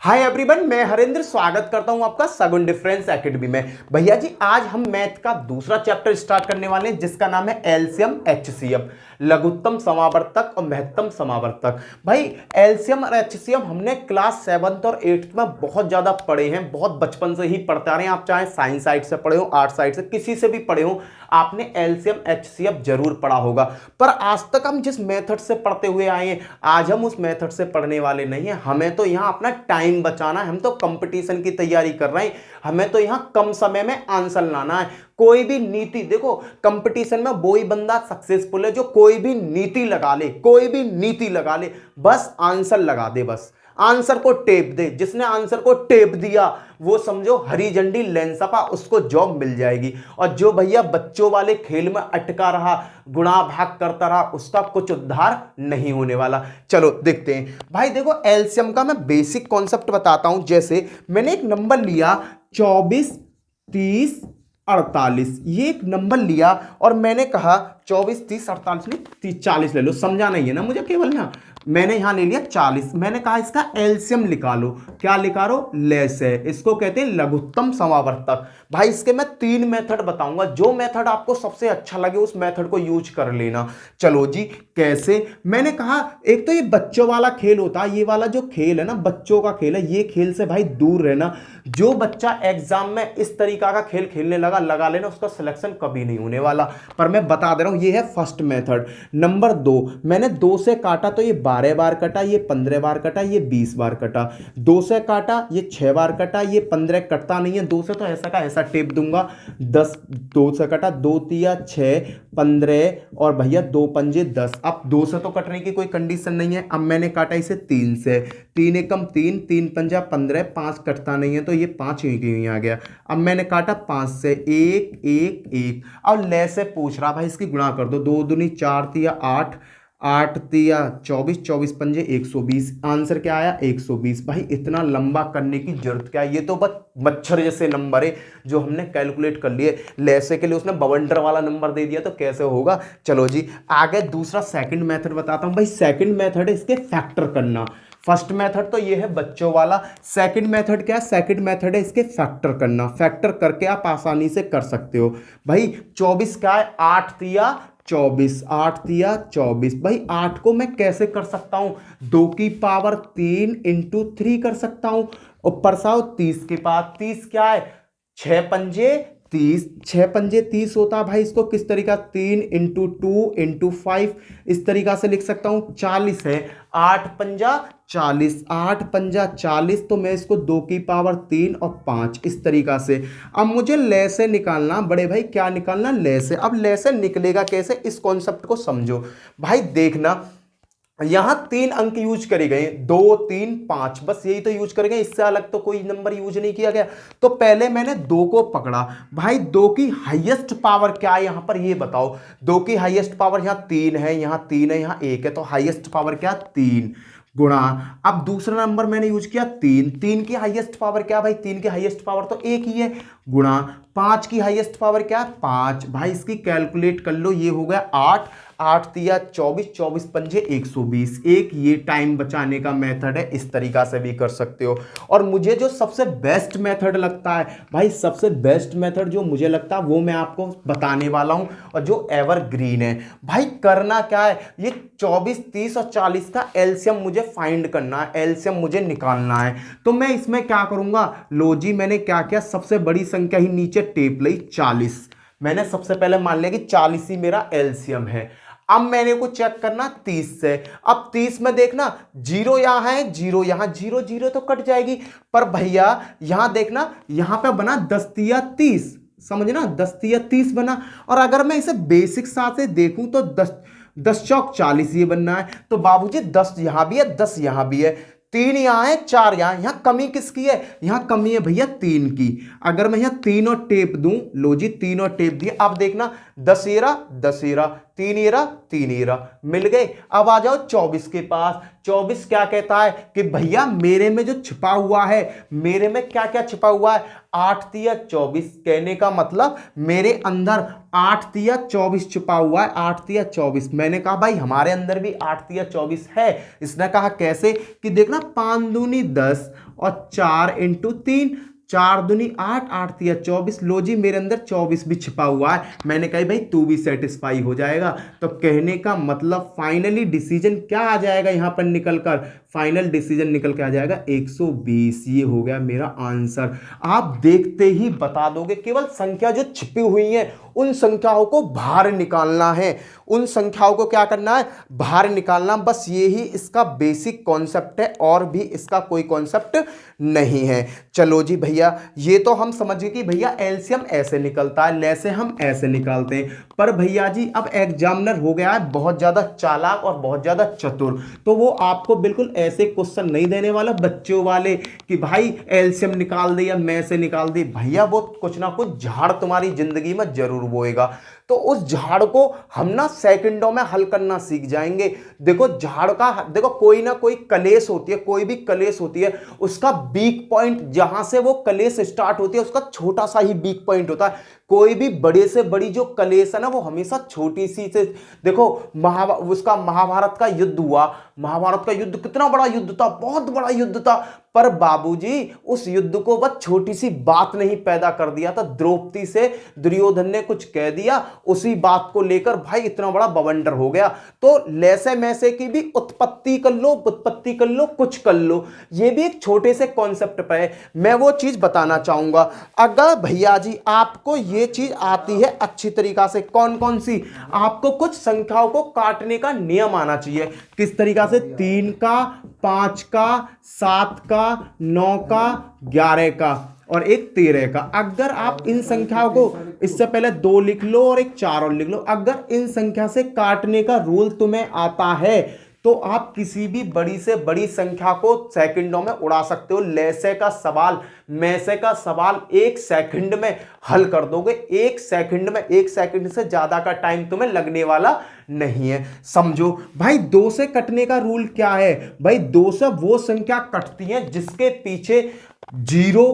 Hi everyone, मैं हरेंद्र स्वागत करता हूं आपका सगुन डिफरेंस एकेडमी में। भैया जी, आज हम मैथ का दूसरा चैप्टर स्टार्ट करने वाले हैं जिसका नाम है एलसीएम एचसीएफ, लघुत्तम समावर्तक और महत्तम समावर्तक। भाई, एलसीएम और एचसीएफ हमने क्लास 7th और 8th में बहुत ज्यादा पढ़े हैं, बहुत बचपन से ही पढ़ते आ रहे हैं। आप चाहे साइंस साइड से पढ़े हो, आर्ट साइड से, किसी से भी पढ़े हो, आपने एलसीएम एचसीएफ जरूर पढ़ा होगा। पर आज तक हम जिस मेथड से पढ़ते हुए आए हैं, आज हम उस मेथड से पढ़ने वाले नहीं हैं। हमें तो यहाँ अपना टाइम बचाना है, हम तो कंपटीशन की तैयारी कर रहे हैं, हमें तो यहाँ कम समय में आंसर लाना है। कोई भी नीति, देखो कंपटीशन में वही बंदा सक्सेसफुल है जो कोई भी नीति लगा ले, कोई भी नीति लगा ले, बस आंसर लगा दे, बस आंसर को टेप दे। जिसने आंसर को टेप दिया वो समझो हरी झंडी लेंसपा, उसको जॉब मिल जाएगी। और जो भैया बच्चों वाले खेल में अटका रहा, गुणा भाग करता रहा, उसका कुछ उद्धार नहीं होने वाला। चलो देखते हैं। भाई देखो, एलसीएम का मैं बेसिक कॉन्सेप्ट बताता हूं। जैसे मैंने एक नंबर लिया 24, 30, 48, ये एक नंबर लिया और मैंने कहा 24, 30, 48 नहीं, 30, 40 ले लो। समझा नहीं है ना मुझे, केवल ना मैंने यहां ले लिया 40। मैंने कहा इसका एलसीएम निकालो। क्या निकालो? लेस है। इसको कहते हैं लघुत्तम समावर्तक। भाई इसके मैं 3 मेथड बताऊंगा, जो मेथड आपको सबसे अच्छा लगे उस मेथड को यूज कर लेना। चलो जी, कैसे? मैंने कहा एक तो ये बच्चों वाला खेल होता है, ये वाला जो खेल है ना बच्चों का खेल है, ये खेल से भाई दूर रहना। जो बच्चा एग्जाम में इस तरीका का खेल खेलने लगा लेना, उसका सिलेक्शन कभी नहीं होने वाला। पर मैं बता दे रहा हूं, ये है फर्स्ट मेथड। नंबर 2, मैंने 2 से काटा तो ये 12 बार कटा, ये 15 बार कटा, ये 20 बार कटा। 2 से काटा, ये 6 बार कटा, ये 15 कटता नहीं है। 2 से तो ऐसा का ऐसा टेप दूंगा। 10, 2 से कटा, 2 तिया 6, 15 और भैया 2 पंजे 10। अब 2 से तो कटने की कोई कंडीशन नहीं है। अब मैंने काटा इसे 3 से, 3 एकम 3, 3 पंजा 15, 5 कटता नहीं है तो ये 5 ही आ गया। अब मैंने काटा 5 से, 1, 1, 1। अब ले से पूछ रहा, भाई इसकी गुणा कर दो। 2 दूनी 4 तिया 8, 8 तिया 24, 24 पंजे 120। आंसर क्या आया? 120। भाई इतना लंबा करने की जरूरत क्या है? ये तो बस मच्छर जैसे नंबर है जो हमने कैलकुलेट कर लिए। लेसे के लिए उसने बवंडर वाला नंबर दे दिया तो कैसे होगा। चलो जी आगे दूसरा सेकंड मेथड बताता हूं। भाई सेकंड मेथड है इसके फैक्टर करना। फर्स्ट मेथड तो ये है बच्चों वाला। सेकंड मेथड क्या है? सेकंड मेथड है इसके फैक्टर करना। फैक्टर करके आप आसानी से कर सकते हो। भाई 24 क्या है? 8 तिया 24, 8 तिया 24। भाई 8 को मैं कैसे कर सकता हूं? 2 की पावर 3 इंटू 3 कर सकता हूं। ऊपर साओ 30 के पास 30 क्या है? 6 पंजे 30, 6 पंजे 30 होता है। भाई इसको किस तरीका? 3 इंटू 2 इंटू 5 इस तरीका से लिख सकता हूं। 40 है, 8 पंजा 40, 8 पंजा 40, तो मैं इसको 2 की पावर 3 और 5 इस तरीका से। अब मुझे ले से निकालना। बड़े भाई क्या निकालना? ले से। अब ले से निकलेगा कैसे, इस कॉन्सेप्ट को समझो। भाई देखना, यहां 3 अंक यूज करे गए, 2, 3, 5, बस यही तो यूज करे गए, इससे अलग तो कोई नंबर यूज नहीं किया गया। तो पहले मैंने 2 को पकड़ा। भाई 2 की हाईएस्ट पावर क्या है यहां पर, ये बताओ। 2 की हाईएस्ट पावर यहां 3 है, यहां 3 है, यहां 1 है, तो हाईएस्ट पावर क्या? 3 गुणा। अब दूसरा नंबर मैंने यूज किया 3। 3 की हाईएस्ट पावर क्या? भाई 3 की हाईएस्ट पावर तो 1 ही है, गुणा। 5 की हाईएस्ट पावर क्या? 5। भाई इसकी कैलकुलेट कर लो, ये हो गया 8, 8 तिया 24, 24 पंजे 120। एक ये टाइम बचाने का मेथड है, इस तरीका से भी कर सकते हो। और मुझे जो सबसे बेस्ट मेथड लगता है, भाई सबसे बेस्ट मेथड जो मुझे लगता है वो मैं आपको बताने वाला हूं, और जो एवरग्रीन है। भाई करना क्या है, ये 24, 30 और 40 का एलसीएम मुझे फाइंड करना है, एलसीएम मुझे निकालना है। तो मैं इसमें क्या करूंगा? लो जी, मैंने क्या किया, सबसे बड़ी संख्या ही नीचे टेप ली, 40। मैंने सबसे पहले मान लिया कि 40 ही मेरा एलसीएम है। अब मैंने को चेक करना 30 से। अब 30 में देखना, 0 यहां है, 0 यहां, 0 0 तो कट जाएगी। पर भैया यहां देखना, यहां पे बना 10 तिया 30, समझना, 10 तिया 30 बना। और अगर मैं इसे बेसिक साथ से देखूं तो 10 चौक 40 ये बनना है। तो बाबूजी 10 यहां भी है, 10 यहां भी है, 3 यहां है, 4 यहां। यहां कमी किसकी है? यहां कमी है भैया 3 की। अगर मैं यहां 3 और टेप दूं, लो जी 3 और टेप दिए। अब देखना 10 एरा 10 एरा, 3 एरा 3 एरा, मिल गए। अब आ जाओ 24 के पास। 24 क्या कहता है कि भैया मेरे में जो छिपा हुआ है, मेरे में क्या क्या छिपा हुआ है? 8 तिया 24, कहने का मतलब मेरे अंदर 8 तिया 24 छिपा हुआ है। 8 तिया 24। मैंने कहा भाई हमारे अंदर भी 8 तिया 24 है। इसने कहा कैसे? कि देखना 5 दूनी 10 और 4 इंटू 3, 4 दूनी 8, 8 तिया 24। लो जी मेरे अंदर 24 भी छिपा हुआ है। मैंने कहा भाई तू भी सेटिस्फाई हो जाएगा। तो कहने का मतलब फाइनली डिसीजन क्या आ जाएगा यहां पर निकल कर, फाइनल डिसीजन निकल के आ जाएगा 120। ये हो गया मेरा आंसर। आप देखते ही बता दोगे। केवल संख्या जो छिपी हुई है उन संख्याओं को बाहर निकालना है, उन संख्याओं को क्या करना है, बाहर निकालना। बस ये ही इसका बेसिक कॉन्सेप्ट है, और भी इसका कोई कॉन्सेप्ट नहीं है। चलो जी भैया, ये तो हम समझ गए कि भैया एलसीएम ऐसे निकलता है, लैसे हम ऐसे निकालते हैं। पर भैया जी अब एग्जामिनर हो गया है बहुत ज्यादा चालाक और बहुत ज्यादा चतुर, तो वो आपको बिल्कुल ऐसे क्वेश्चन नहीं देने वाला बच्चों वाले कि भाई एलसीएम निकाल दे या में से निकाल दे। भैया वो कुछ ना कुछ झाड़ तुम्हारी जिंदगी में जरूर बोएगा, तो उस झाड़ को हम ना सेकंडों में हल करना सीख जाएंगे। देखो झाड़ का, देखो कोई ना कोई कलेश होती है, कोई भी कलेश होती है, उसका वीक पॉइंट जहां से वो कलेश स्टार्ट होती है उसका छोटा सा ही वीक पॉइंट होता है। कोई भी बड़े से बड़ी जो कलेश है ना वो हमेशा छोटी सी से, देखो उसका महाभारत का युद्ध हुआ, महाभारत का युद्ध कितना बड़ा युद्ध था, बहुत बड़ा युद्ध था, पर बाबूजी उस युद्ध को बस छोटी सी बात नहीं पैदा कर दिया था। द्रौपदी से दुर्योधन ने कुछ कह दिया, उसी बात को लेकर भाई इतना बड़ा बवंडर हो गया। तो लैसे मैसे की भी उत्पत्ति कर लो, उत्पत्ति कर लो, कुछ कर लो, ये भी एक छोटे से कॉन्सेप्ट पे है। मैं वो चीज बताना चाहूंगा। अगर भैया जी आपको ये चीज आती है अच्छी तरीका से, कौन कौन सी, आपको कुछ संख्याओं को काटने का नियम आना चाहिए। किस तरीका से, 3 का, 5 का, 7 का, 9 का, 11 का और एक 13 का। अगर आप इन संख्याओं को, इससे पहले 2 लिख लो और एक 4 और लिख लो, अगर इन संख्या से काटने का रूल तुम्हें आता है तो आप किसी भी बड़ी से बड़ी संख्या को सेकंडों में उड़ा सकते हो। लैसे का सवाल, मैसे का सवाल 1 सेकंड में हल कर दोगे। 1 सेकंड में, 1 सेकंड से ज्यादा का टाइम तुम्हें लगने वाला नहीं है। समझो भाई 2 से कटने का रूल क्या है। भाई 2 से वो संख्या कटती है जिसके पीछे 0,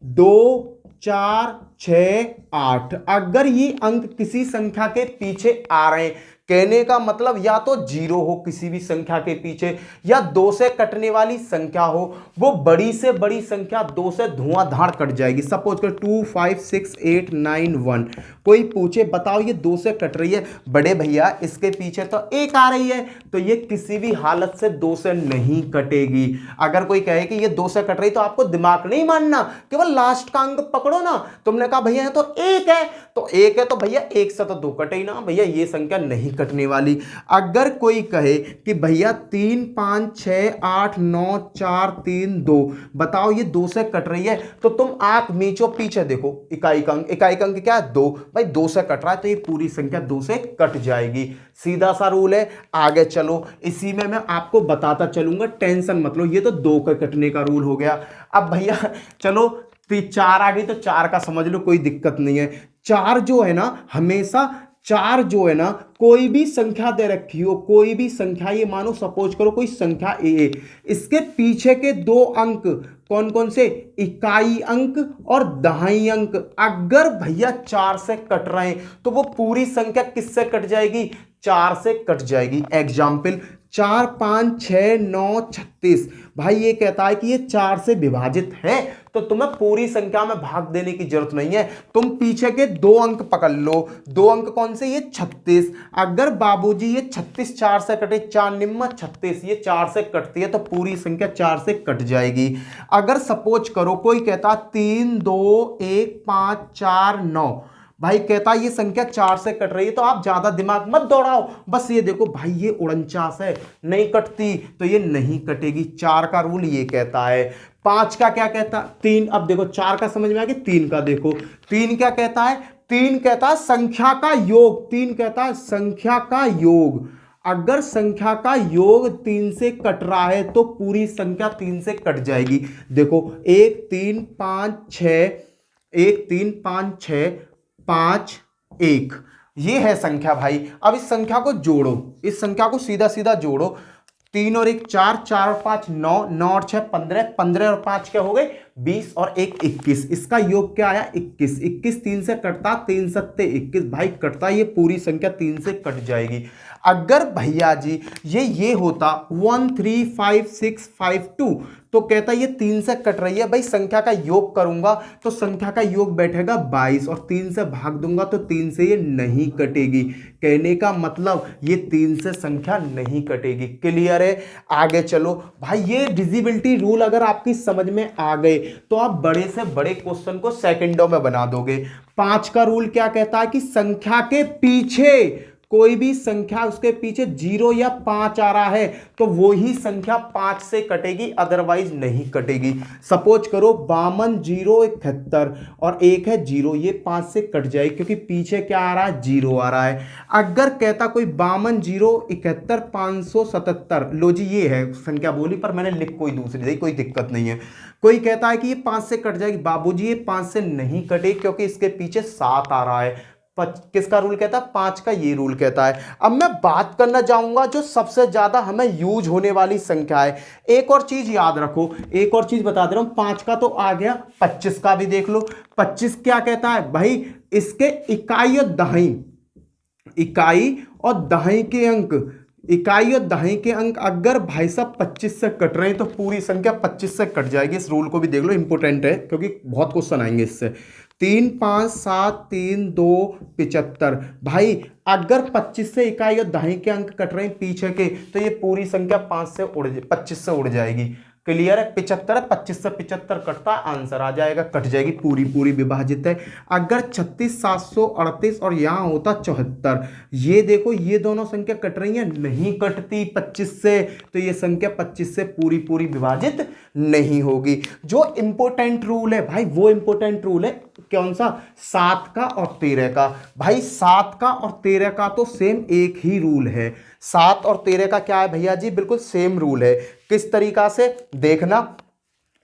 2, 4, 6, 8, अगर ये अंक किसी संख्या के पीछे आ रहे हैं, कहने का मतलब या तो 0 हो किसी भी संख्या के पीछे, या 2 से कटने वाली संख्या हो, वो बड़ी से बड़ी संख्या 2 से धुआंधार कट जाएगी। सपोज कर 2, 5, 6, 8, 9, 1, कोई पूछे बताओ ये 2 से कट रही है, बड़े भैया इसके पीछे तो 1 आ रही है, तो ये किसी भी हालत से 2 से नहीं कटेगी। अगर कोई कहे कि ये 2 से कट रही, तो आपको दिमाग नहीं मानना, केवल लास्ट का अंक पकड़ो ना। तुमने कहा भैया तो 1 है, तो 1 है तो भैया 1 से तो 2 कटे ही ना, भैया ये संख्या नहीं कटने वाली। अगर कोई कहे कि भैया 3, 5, 6, 8, 9, 4, 3, 2, बताओ ये 2 से कट रही है, तो तुम आंख मीचो पीछे देखो, इकाई का अंक क्या है 2, भाई 2 से कट रहा है तो ये पूरी संख्या 2 से कट जाएगी। सीधा सा रूल है। आगे चलो, इसी में मैं आपको बताता चलूंगा, टेंशन मत लो। ये तो 2 के कटने का रूल हो गया। अब भैया चलो 4 आ गई तो 4 का समझ लो, कोई दिक्कत नहीं है। 4 जो है ना, हमेशा 4 जो है ना, कोई भी संख्या दे रखी हो, कोई भी संख्या, ये मानो सपोज करो कोई संख्या ए, इसके पीछे के 2 अंक कौन कौन से, इकाई अंक और दहाई अंक, अगर भैया 4 से कट रहे हैं तो वो पूरी संख्या किससे कट जाएगी, 4 से कट जाएगी। एग्जाम्पल 4, 5, 6, 9, 36, भाई ये कहता है कि ये 4 से विभाजित है, तो तुम्हें पूरी संख्या में भाग देने की जरूरत नहीं है, तुम पीछे के 2 अंक पकड़ लो। 2 अंक कौन से, ये 36। अगर बाबूजी ये 36 4 से कटे, 4 निम्मा 36, ये 4 से कटती है तो पूरी संख्या 4 से कट जाएगी। अगर सपोज करो कोई कहता 3, 2, 1, 5, 4, 9, भाई कहता ये संख्या 4 से कट रही है, तो आप ज्यादा दिमाग मत दौड़ाओ, बस ये देखो भाई ये 49 है, नहीं कटती तो ये नहीं कटेगी। 4 का रूल ये कहता है। 5 का क्या कहता, 3, अब देखो 4 का समझ में आ गया, 3 का देखो, 3 क्या कहता है, 3 कहता है संख्या का योग, 3 कहता है संख्या का योग। अगर संख्या का योग 3 से कट रहा है तो पूरी संख्या 3 से कट जाएगी। देखो 1, 3, 5, 6, 1, 3, 5, 6, 5, 1, ये है संख्या भाई। अब इस संख्या को जोड़ो, इस संख्या को सीधा सीधा जोड़ो, 3 और 1 4, 4 और 5 9, 9 और 6 15, 15 और 5 क्या हो गए 20 और 1 21, इसका योग क्या आया 21, 21 3 से कटता, 3 सत्ते 21, भाई कटता, ये पूरी संख्या 3 से कट जाएगी। अगर भैया जी ये होता 135,652 तो कहता ये 3 से कट रही है, भाई संख्या का योग करूंगा तो संख्या का योग बैठेगा 22 और 3 से भाग दूंगा तो 3 से ये नहीं कटेगी। कहने का मतलब ये 3 से संख्या नहीं कटेगी। क्लियर है? आगे चलो भाई, ये डिविजिबिलिटी रूल अगर आपकी समझ में आ गए तो आप बड़े से बड़े क्वेश्चन को सेकंडों में बना दोगे। 5 का रूल क्या कहता है कि संख्या के पीछे कोई भी संख्या उसके पीछे 0 या 5 आ रहा है तो वो ही संख्या 5 से कटेगी, अदरवाइज नहीं कटेगी। सपोज करो 52 0 71 और एक है 0, ये 5 से कट जाएगी क्योंकि पीछे क्या आ रहा है, 0 आ रहा है। अगर कहता कोई 52 0 71 577, लो जी ये है संख्या बोली पर मैंने लिख कोई दूसरी दी, कोई दिक्कत नहीं है। कोई कहता है कि ये 5 से कट जाएगी, बाबूजी ये 5 से नहीं कटेगी क्योंकि इसके पीछे 7 आ रहा है। किसका रूल कहता है? 5 का ये रूल कहता है। अब मैं बात करना चाहूंगा जो सबसे ज्यादा हमें यूज होने वाली संख्या है। एक और चीज याद रखो, एक और चीज बता दे रहा हूं। 5 का तो आ गया, 25 का भी देख लो। 25 क्या कहता है भाई? इसके इकाई और दहाई, इकाई और दहाई के अंक, इकाई और दहाई के अंक अगर भाई साहब 25 से कट रहे हैं तो पूरी संख्या 25 से कट जाएगी। इस रूल को भी देख लो, इंपोर्टेंट है क्योंकि बहुत क्वेश्चन आएंगे इससे। 3 5 7 3 2 75, भाई अगर 25 से इकाई और दहाई के अंक कट रहे हैं पीछे के तो ये पूरी संख्या 25 से उड़ जाएगी। क्लियर है? 75 है, 25 से 75 कटता है, आंसर आ जाएगा, कट जाएगी, पूरी पूरी विभाजित है। अगर 36 738 और यहां होता 74, ये देखो ये दोनों संख्या कट रही है, नहीं कटती 25 से, तो ये संख्या 25 से पूरी पूरी विभाजित नहीं होगी। जो इंपोर्टेंट रूल है भाई, वो इंपोर्टेंट रूल है कौन सा? 7 का और 13 का। भाई 7 का और 13 का तो सेम एक ही रूल है। 7 और 13 का क्या है भैया जी? बिल्कुल सेम रूल है। किस तरीका से देखना,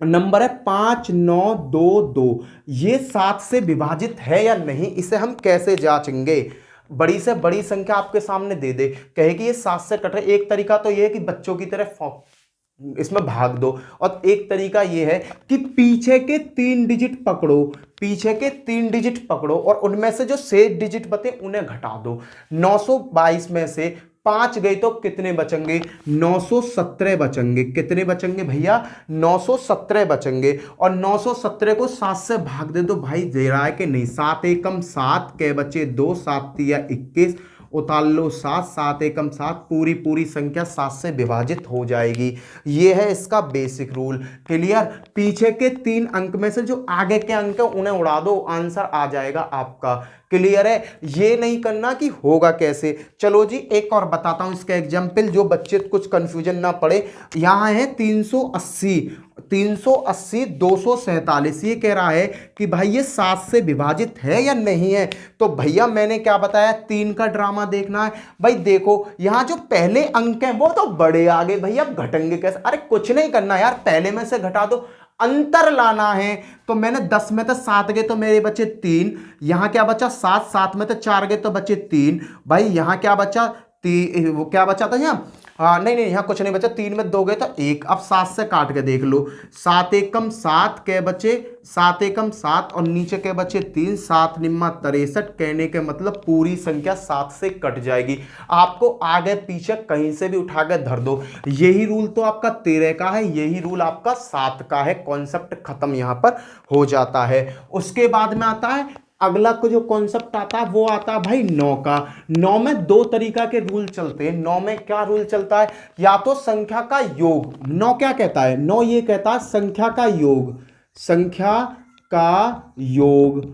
नंबर है 5 9 2 2, ये 7 से विभाजित है या नहीं, इसे हम कैसे जांचेंगे? बड़ी से बड़ी संख्या आपके सामने दे दे, कहे कि ये 7 से कट रहा है। एक तरीका तो ये है कि बच्चों की तरह इसमें भाग दो, और एक तरीका ये है कि पीछे के 3 डिजिट पकड़ो, पीछे के 3 डिजिट पकड़ो और उनमें से जो शेष डिजिट बचे उन्हें घटा दो। 922 में से 5 गए तो कितने बचेंगे? 917 बचेंगे। कितने बचेंगे भैया? 917 बचेंगे। और 917 को 7 से भाग दे दो, भाई दे रहा है कि नहीं? 7 एकम 7 के बचे 2, 7 तिया 21, उतार लो 7, 7 एकम 7, पूरी पूरी संख्या 7 से विभाजित हो जाएगी। ये है इसका बेसिक रूल। क्लियर? पीछे के 3 अंक में से जो आगे के अंक है उन्हें उड़ा दो, आंसर आ जाएगा आपका। क्लियर है? ये नहीं करना कि होगा कैसे। चलो जी एक और बताता हूं इसका एग्जाम्पल, जो बच्चे कुछ कंफ्यूजन ना पड़े। यहां है 380 247, ये कह रहा है कि भाई ये 7 से विभाजित है या नहीं है। तो भैया मैंने क्या बताया, 3 का ड्रामा देखना है। भाई देखो यहां जो पहले अंक हैं वो तो बड़े आ गए, भैया अब घटेंगे कैसे? अरे कुछ नहीं करना यार, पहले में से घटा दो, अंतर लाना है। तो मैंने 10 में तो 7 गए तो मेरे बचे 3, यहां क्या बचा 7, 7 में तो 4 गए तो बचे 3। भाई यहां क्या बचा? वो क्या बचा था यहाँ? हाँ नहीं यहाँ कुछ नहीं बचा, 3 में 2 गए तो 1। अब 7 से काट के देख लो, 7 एकम 7 के बचे 7 एकम 7 और नीचे के बचे 3, 7 निम्मा 63। कहने के मतलब पूरी संख्या 7 से कट जाएगी। आपको आगे पीछे कहीं से भी उठा के धर दो। यही रूल तो आपका 13 का है, यही रूल आपका 7 का है। कॉन्सेप्ट खत्म यहां पर हो जाता है। उसके बाद में आता है अगला को जो कॉन्सेप्ट आता है वो आता है भाई 9 का। 9 में 2 तरीका के रूल चलते हैं। 9 में क्या रूल चलता है? या तो संख्या का योग। 9 क्या कहता है? 9 ये कहता है संख्या का योग, संख्या का योग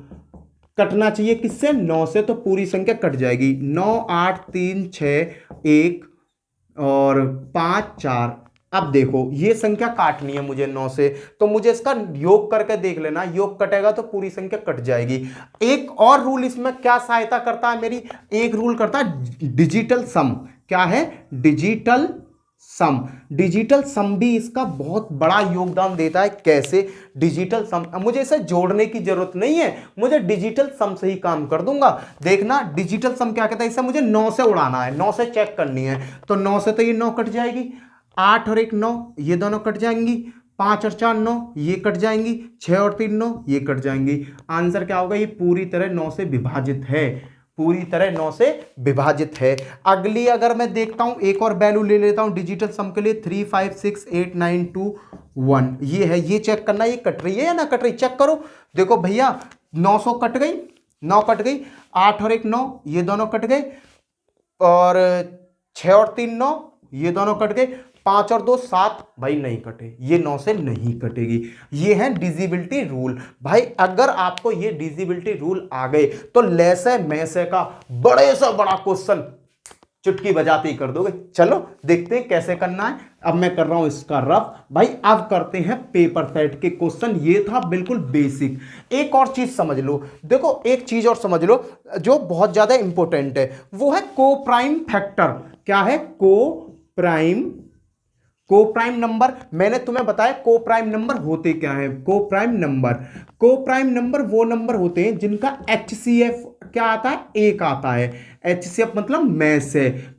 कटना चाहिए किससे? 9 से, तो पूरी संख्या कट जाएगी। 9 8 3 6 1 और 5 4। अब देखो ये संख्या काटनी है मुझे 9 से, तो मुझे इसका योग करके देख लेना, योग कटेगा तो पूरी संख्या कट जाएगी। एक और रूल इसमें क्या सहायता करता है मेरी? एक रूल करता है डिजिटल सम। क्या है? डिजिटल सम। डिजिटल सम भी इसका बहुत बड़ा योगदान देता है। कैसे? डिजिटल सम, मुझे इसे जोड़ने की जरूरत नहीं है, मुझे डिजिटल सम से ही काम कर दूंगा। देखना डिजिटल सम क्या कहता है, इसे मुझे 9 से उड़ाना है, 9 से चेक करनी है। तो 9 से तो ये 9 कट जाएगी, 8 और 1 9, ये दोनों कट जाएंगी। 5 और 4 9, ये कट जाएंगी। 6 और 3 9, ये कट जाएंगी। आंसर क्या होगा? ये पूरी तरह 9 से विभाजित है। पूरी तरह 9 से विभाजित है। अगली अगर मैं देखता हूं, एक और वैल्यू ले लेता हूं डिजिटल सम के लिए, 3 5 6 8 9 2 1 ये है। ये चेक करना ये कट रही है या ना कट रही, चेक करो। देखो भैया 900 कट गई, 9 कट गई, 8 और 1 9, ये दोनों कट गए, और 6 और 3 9, ये दोनों कट गए, 5 और 2 7, भाई नहीं कटे, ये 9 से नहीं कटेगी। ये है डिजिबिलिटी रूल। भाई अगर आपको ये डिजिबिलिटी रूल आ गए तो लेसे मैसे का बड़े से बड़ा क्वेश्चन चुटकी बजाते ही कर दोगे। चलो देखते हैं कैसे करना है। अब मैं कर रहा हूं इसका रफ। भाई अब करते हैं पेपर सेट के क्वेश्चन। ये था बिल्कुल बेसिक। एक और चीज समझ लो, देखो एक चीज और समझ लो जो बहुत ज्यादा इंपॉर्टेंट है, वो है को प्राइम फैक्टर। क्या है? को प्राइम नंबर। मैंने तुम्हें बताया को प्राइम नंबर होते क्या है। को प्राइम नंबर वो नंबर होते हैं जिनका HCF क्या आता है? एक आता है। HCF मतलब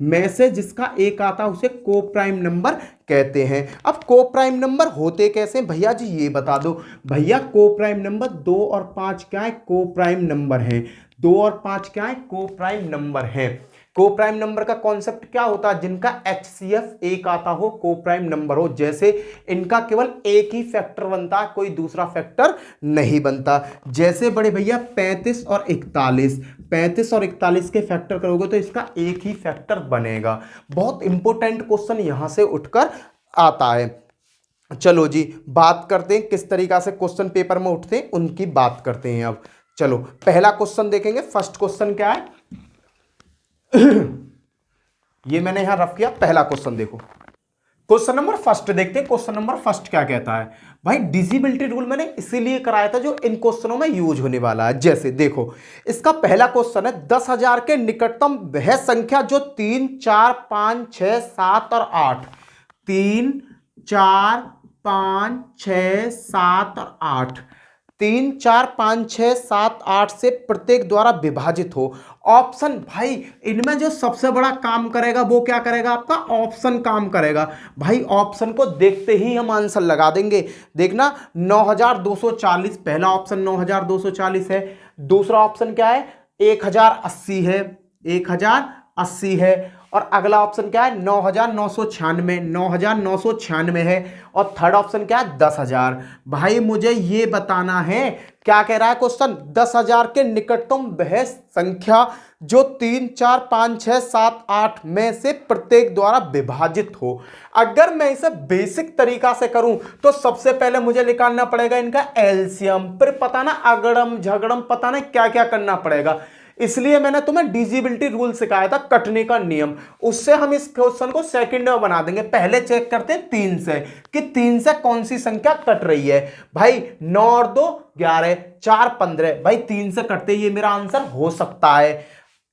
में से जिसका एक आता है उसे को प्राइम नंबर कहते हैं। अब को प्राइम नंबर होते कैसे भैया जी, ये बता दो। भैया को प्राइम नंबर 2 और 5 क्या है? को प्राइम नंबर है। 2 और 5 क्या है? को प्राइम नंबर है। को प्राइम नंबर का कॉन्सेप्ट क्या होता है? जिनका HCF एक आता हो, को प्राइम नंबर हो। जैसे इनका केवल एक ही फैक्टर बनता है, कोई दूसरा फैक्टर नहीं बनता। जैसे बड़े भैया 35 और 41 के फैक्टर करोगे तो इसका एक ही फैक्टर बनेगा। बहुत इंपॉर्टेंट क्वेश्चन यहां से उठकर आता है। चलो जी बात करते हैं किस तरीका से क्वेश्चन पेपर में उठते हैं, उनकी बात करते हैं। अब चलो पहला क्वेश्चन देखेंगे। फर्स्ट क्वेश्चन क्या है? ये मैंने यहां रफ किया। पहला क्वेश्चन देखो, क्वेश्चन नंबर फर्स्ट देखते हैं। क्वेश्चन नंबर फर्स्ट क्या कहता है? भाई डिजिबिलिटी रूल मैंने इसीलिए कराया था जो इन क्वेश्चनों में यूज होने वाला है। जैसे देखो इसका पहला क्वेश्चन है 10,000 के निकटतम वह संख्या जो 3 4 5 6 7 और 8 3 4 5 6 7 और 8 3 4 5 6 7 8 से प्रत्येक द्वारा विभाजित हो। ऑप्शन, भाई इनमें जो सबसे बड़ा काम करेगा वो क्या करेगा? आपका ऑप्शन काम करेगा। भाई ऑप्शन को देखते ही हम आंसर लगा देंगे। देखना 9240 पहला ऑप्शन 9240 है। दूसरा ऑप्शन क्या है? 1080 है, 1080 है। और अगला ऑप्शन क्या है? 9996 है। और थर्ड ऑप्शन क्या है? 10,000। भाई मुझे ये बताना है क्या कह रहा है क्वेश्चन? 10,000 के निकटतम वह संख्या जो 3 4 5 6 7 8 में से प्रत्येक द्वारा विभाजित हो। अगर मैं इसे बेसिक तरीका से करूं तो सबसे पहले मुझे निकालना पड़ेगा इनका एलसीएम, फिर पता ना अगड़म झगड़म पता ना क्या क्या करना पड़ेगा। इसलिए मैंने तुम्हें डिजिबिलिटी रूल सिखाया था, कटने का नियम। उससे हम इस क्वेश्चन को सेकंड में बना देंगे। पहले चेक करते हैं 3 से कि 3 से कौन सी संख्या कट रही है। भाई 9 और 2 11, 4 15। भाई 3 से कटते ये मेरा आंसर हो सकता है।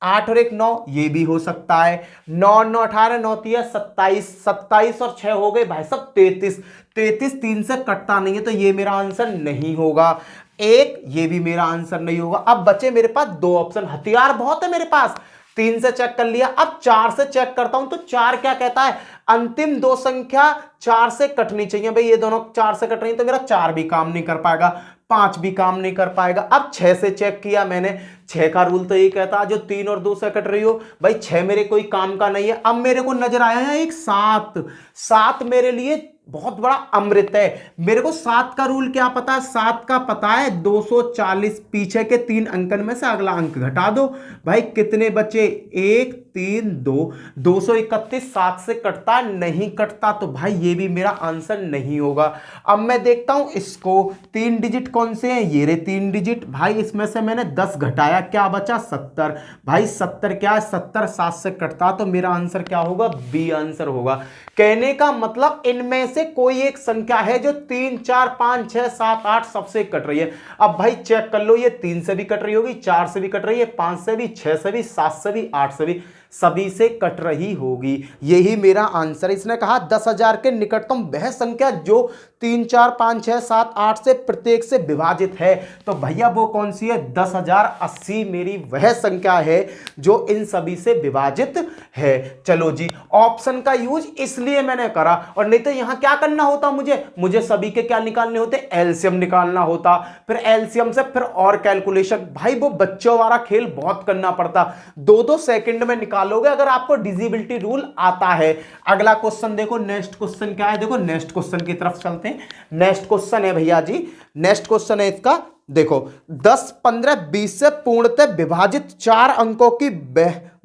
8 और 1 9, ये भी हो सकता है। 9 9 18, 9 3 27, 27 और 6 हो गए भाई सब 33। 33 3 से कटता नहीं है तो ये मेरा आंसर नहीं होगा। 1, ये भी मेरा आंसर नहीं होगा। अब बचे मेरे पास 2 ऑप्शन। हथियार बहुत है मेरे पास। 3 से चेक कर लिया, अब 4 से चेक करता हूं तो 4 क्या कहता है? अंतिम 2 संख्या 4 से कटनी चाहिए। भाई ये दोनों 4 से कट रही है तो मेरा 4 भी काम नहीं कर पाएगा, 5 भी काम नहीं कर पाएगा। अब 6 से चेक किया मैंने, 6 का रूल तो ये कहता है जो 3 और 2 से कट रही हो। भाई 6 मेरे कोई काम का नहीं है। अब मेरे को नजर आया है एक 7। 7 मेरे लिए बहुत बड़ा अमृत है। मेरे को 7 का रूल क्या पता है? 7 का पता है 240। पीछे के 3 अंकन में से अगला अंक घटा दो। भाई कितने बचे? 1 3 2, 231। 7 से कटता नहीं कटता तो भाई ये भी मेरा आंसर नहीं होगा। अब मैं देखता हूं इसको, 3 डिजिट कौन से हैं? ये रे 3 डिजिट। भाई इसमें से मैंने 10 घटाया, क्या बचा? 70। भाई 70 क्या है? 70 7 से कटता तो मेरा आंसर क्या होगा? बी आंसर होगा। कहने का मतलब इनमें से कोई एक संख्या है जो 3 4 5 6 7 8 सबसे कट रही है। अब भाई चेक कर लो, ये 3 से भी कट रही होगी, 4 से भी कट रही है, 5 से भी, 6 से भी, 7 से भी, 8 से भी। सभी से कट रही होगी। यही मेरा आंसर है। इसने कहा 10,000 के निकटतम वह संख्या जो 3, 4, 5, 6, 7, 8 से प्रत्येक से विभाजित है। तो भैया वो कौन सी है? 10,080 मेरी वह संख्या है जो इन सभी से विभाजित है। चलो जी, ऑप्शन का यूज इसलिए मैंने करा, और नहीं तो यहां क्या करना होता, मुझे सभी के क्या निकालने होते? एलसीएम निकालना होता, फिर एलसीएम से फिर और कैलकुलेशन। भाई वो बच्चों वाला खेल बहुत करना पड़ता, 2-2 सेकंड में निकालोगे अगर आपको डिविजिबिलिटी रूल आता है। अगला क्वेश्चन देखो, नेक्स्ट क्वेश्चन क्या है? देखो नेक्स्ट क्वेश्चन की तरफ चलते हैं। नेक्स्ट क्वेश्चन है भैया जी, नेक्स्ट क्वेश्चन है इसका, देखो 10, 15, 20 से पूर्णतः विभाजित 4 अंकों की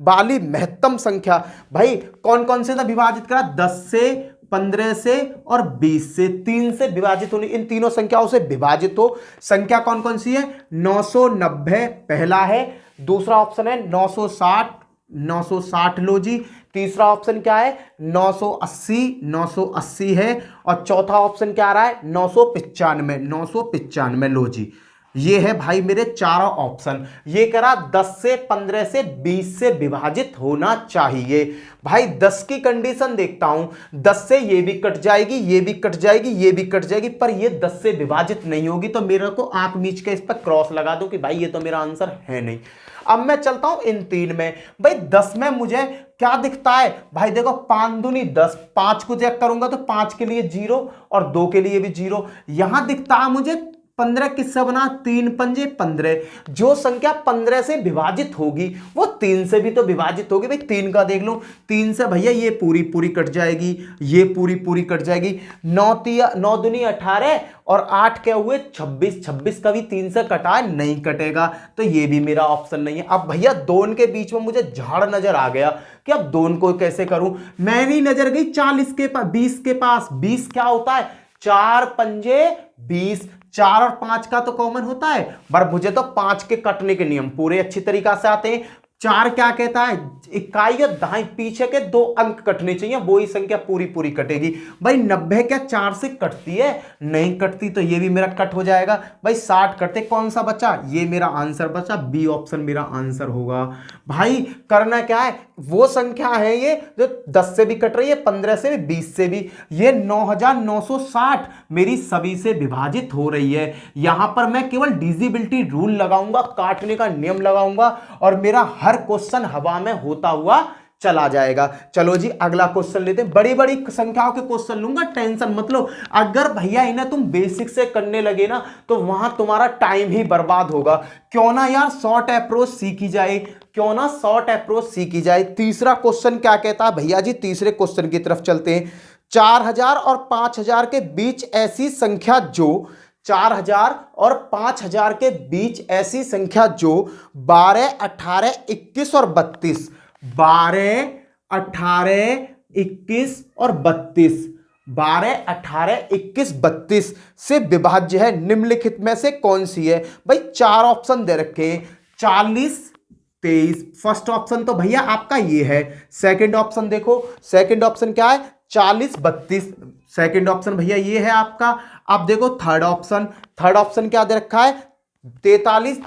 वाली महत्तम संख्या। भाई कौन कौन से था विभाजित करा? 10 से, 15 से और 20 से, 3 से विभाजित होनी, इन तीनों संख्याओं से विभाजित हो। संख्या कौन कौन सी है? 990 पहला है, दूसरा ऑप्शन है 960, 960 लो जी, तीसरा ऑप्शन क्या है? 980, 980 है, और चौथा ऑप्शन क्या आ रहा है? 995, 995 लो जी। ये है भाई मेरे चारों ऑप्शन। ये करा 10 से, 15 से, 20 से विभाजित होना चाहिए। भाई 10 की कंडीशन देखता हूं, 10 से ये भी कट जाएगी, ये भी कट जाएगी, ये भी कट जाएगी, पर ये 10 से विभाजित नहीं होगी, तो मेरे को आंख मीच के इस पर क्रॉस लगा दो कि भाई ये तो मेरा आंसर है नहीं। अब मैं चलता हूं इन 3 में। भाई 10 में मुझे क्या दिखता है? भाई देखो 5 दूनी 10, 5 को चेक करूंगा तो 5 के लिए 0 और 2 के लिए भी 0। यहां दिखता है मुझे 15 किससे बना? 3 पंजे 15। जो संख्या 15 से विभाजित होगी वो 3 से भी तो विभाजित होगी। भाई 3 का देख लो, 3 से भैया ये पूरी पूरी कट जाएगी, ये पूरी पूरी कट जाएगी। 9 दूनी 18 और 8 क्या हुए? 26, 26 का भी 3 से कटा है, नहीं कटेगा, तो ये भी मेरा ऑप्शन नहीं है। अब भैया दोनों के बीच में मुझे झाड़ नजर आ गया कि अब दोनों को कैसे करूं। मैंने नजर गई 40 के पास, 20 के पास। 20 क्या होता है? 4 पंजे 20, 4 और 5 का तो कॉमन होता है, पर मुझे तो 5 के कटने के नियम पूरे अच्छी तरीका से आते हैं। 4 क्या कहता है? इकाई या दाएं पीछे के 2 अंक कटने चाहिए, वो ही संख्या पूरी पूरी कटेगी। भाई 90 क्या 4 से कटती है? नहीं कटती, तो ये भी मेरा कट हो जाएगा। भाई 60 कटते, कौन सा बचा? ये मेरा आंसर बचा, बी ऑप्शन मेरा आंसर होगा। भाई करना क्या है? वो संख्या है ये जो 10 से भी कट रही है, 15 से भी, 20 से भी। ये 9960 मेरी सभी से विभाजित हो रही है। यहां पर मैं केवल डिविजिबिलिटी रूल लगाऊंगा, काटने का नियम लगाऊंगा, और मेरा हर क्वेश्चन हवा में होता हुआ चला जाएगा। चलो जी अगला क्वेश्चन लेते हैं। बड़ी बड़ी संख्याओं के क्वेश्चन लूंगा, टेंशन मत लो। अगर भैया इन्हें तुम बेसिक से करने लगे ना तो वहां तुम्हारा टाइम ही बर्बाद होगा। क्यों ना यार शॉर्ट अप्रोच सीखी जाए, क्यों ना शॉर्ट अप्रोच सीखी जाए। तीसरा क्वेश्चन क्या कहता है भैया जी? तीसरे क्वेश्चन की तरफ चलते हैं। 4000 और 5000 के बीच ऐसी संख्या जो 4000 और 5000 के बीच ऐसी संख्या जो 12, 18, 21 और 32, 12, 18, 21 और 32, 12, 18, 21, 32 से विभाज्य है, निम्नलिखित में से कौन सी है? भाई 4 ऑप्शन दे रखे हैं, 40, 23। फर्स्ट ऑप्शन तो भैया आपका ये है। सेकंड ऑप्शन देखो, सेकंड ऑप्शन क्या है? 40, 32। सेकंड ऑप्शन भैया ये है आपका। अब देखो थर्ड ऑप्शन, थर्ड ऑप्शन क्या दे रखा है? 43,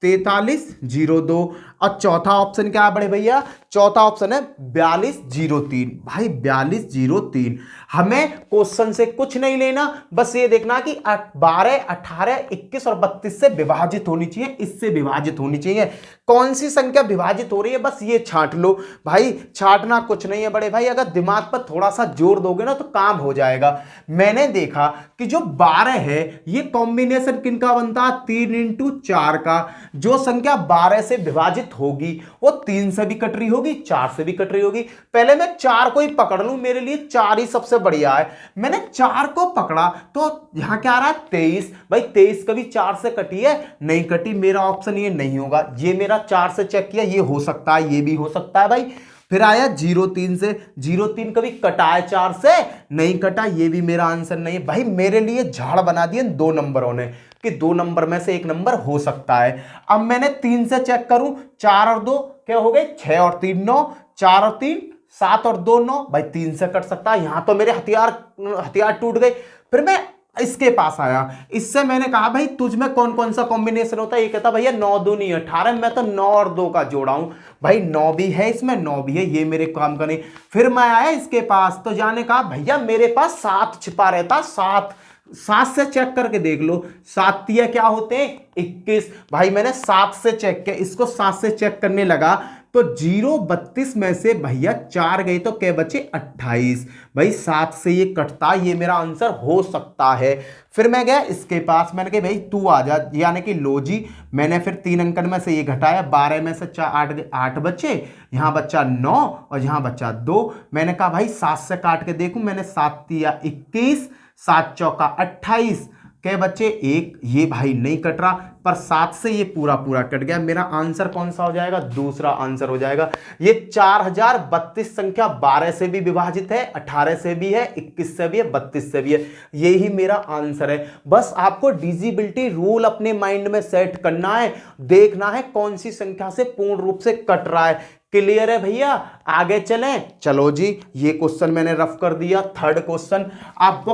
43, 02। और चौथा ऑप्शन क्या है बड़े भैया? चौथा ऑप्शन है 42, 03। भाई 42, 03। हमें क्वेश्चन से कुछ नहीं लेना, बस ये देखना कि 12, 18, 21 और 32 से विभाजित होनी चाहिए, इससे विभाजित होनी चाहिए। कौन सी संख्या विभाजित हो रही है बस ये छांट लो। भाई छांटना कुछ नहीं है बड़े भाई, अगर दिमाग पर थोड़ा सा जोर दोगे ना तो काम हो जाएगा। मैंने देखा कि जो 12 है ये कॉम्बिनेशन किनका बनता है? 3 इंटू 4 का। जो संख्या 12 से विभाजित होगी वो 3 से भी कट रही होगी, 4 से भी कट रही होगी। पहले मैं 4 को ही पकड़ लूं, मेरे लिए 4 ही सबसे बढ़िया है। मैंने 4 को पकड़ा तो यहां क्या आ रहा है? 23। भाई 23 कभी 4 से कटी है? नहीं कटी, मेरा ऑप्शन ये नहीं होगा। ये मेरा 4 से चेक किया, ये हो सकता है, ये भी हो सकता है। भाई फिर आया 03 से, 03 कभी कटा है 4 से? नहीं कटा, ये भी मेरा आंसर नहीं है। भाई मेरे लिए झाड़ बना दिए 2 नंबरों ने कि 2 नंबर में से 1 नंबर हो सकता है। अब मैंने 3 से चेक करूं, 4 और 2 क्या हो गए? 6 और 3 9, 4 और 3 7 और 2 9। भाई 3 से कट सकता है। यहां तो मेरे हथियार टूट गए। फिर मैं इसके पास आया। इससे मैंने कहा भाई तुझ में कौन कौन सा कॉम्बिनेशन होता है? ये कहता भैया 9 दूनी 18, मैं तो 9 और 2 का जोड़ा हूं। भाई 9 भी है इसमें, 9 भी है, ये मेरे काम का नहीं। फिर मैं आया इसके पास, तो जाने कहा भैया मेरे पास 7 छिपा रहता, 7 7 से चेक करके देख लो, 7 तिया क्या होते हैं 21। भाई मैंने 7 से चेक किया, इसको 7 से चेक करने लगा तो 0 32 में से भैया 4 गए तो क्या बचे 28। भाई 7 से ये कटता, ये मेरा आंसर हो सकता है। फिर मैं गया इसके पास, मैंने कहा भाई तू आ जा, यानी कि लो जी, मैंने फिर 3 अंकन में से ये घटाया, 12 में से 4 8 बचे, यहाँ बच्चा 9 और यहाँ बच्चा 2। मैंने कहा भाई 7 से काट के देखूं, मैंने 7 तिया 21, 7 चौका 28, क्या बच्चे 1। ये भाई नहीं कट रहा, पर 7 से ये पूरा पूरा कट गया। मेरा आंसर कौन सा हो जाएगा? दूसरा आंसर हो जाएगा। ये 4032 संख्या 12 से भी विभाजित है, 18 से भी है, 21 से भी है, 32 से भी है। यही मेरा आंसर है। बस आपको डिविजिबिलिटी रूल अपने माइंड में सेट करना है, देखना है कौन सी संख्या से पूर्ण रूप से कट रहा है। क्लियर है भैया? आगे चलें। चलो जी, ये क्वेश्चन मैंने रफ कर दिया। थर्ड क्वेश्चन, आप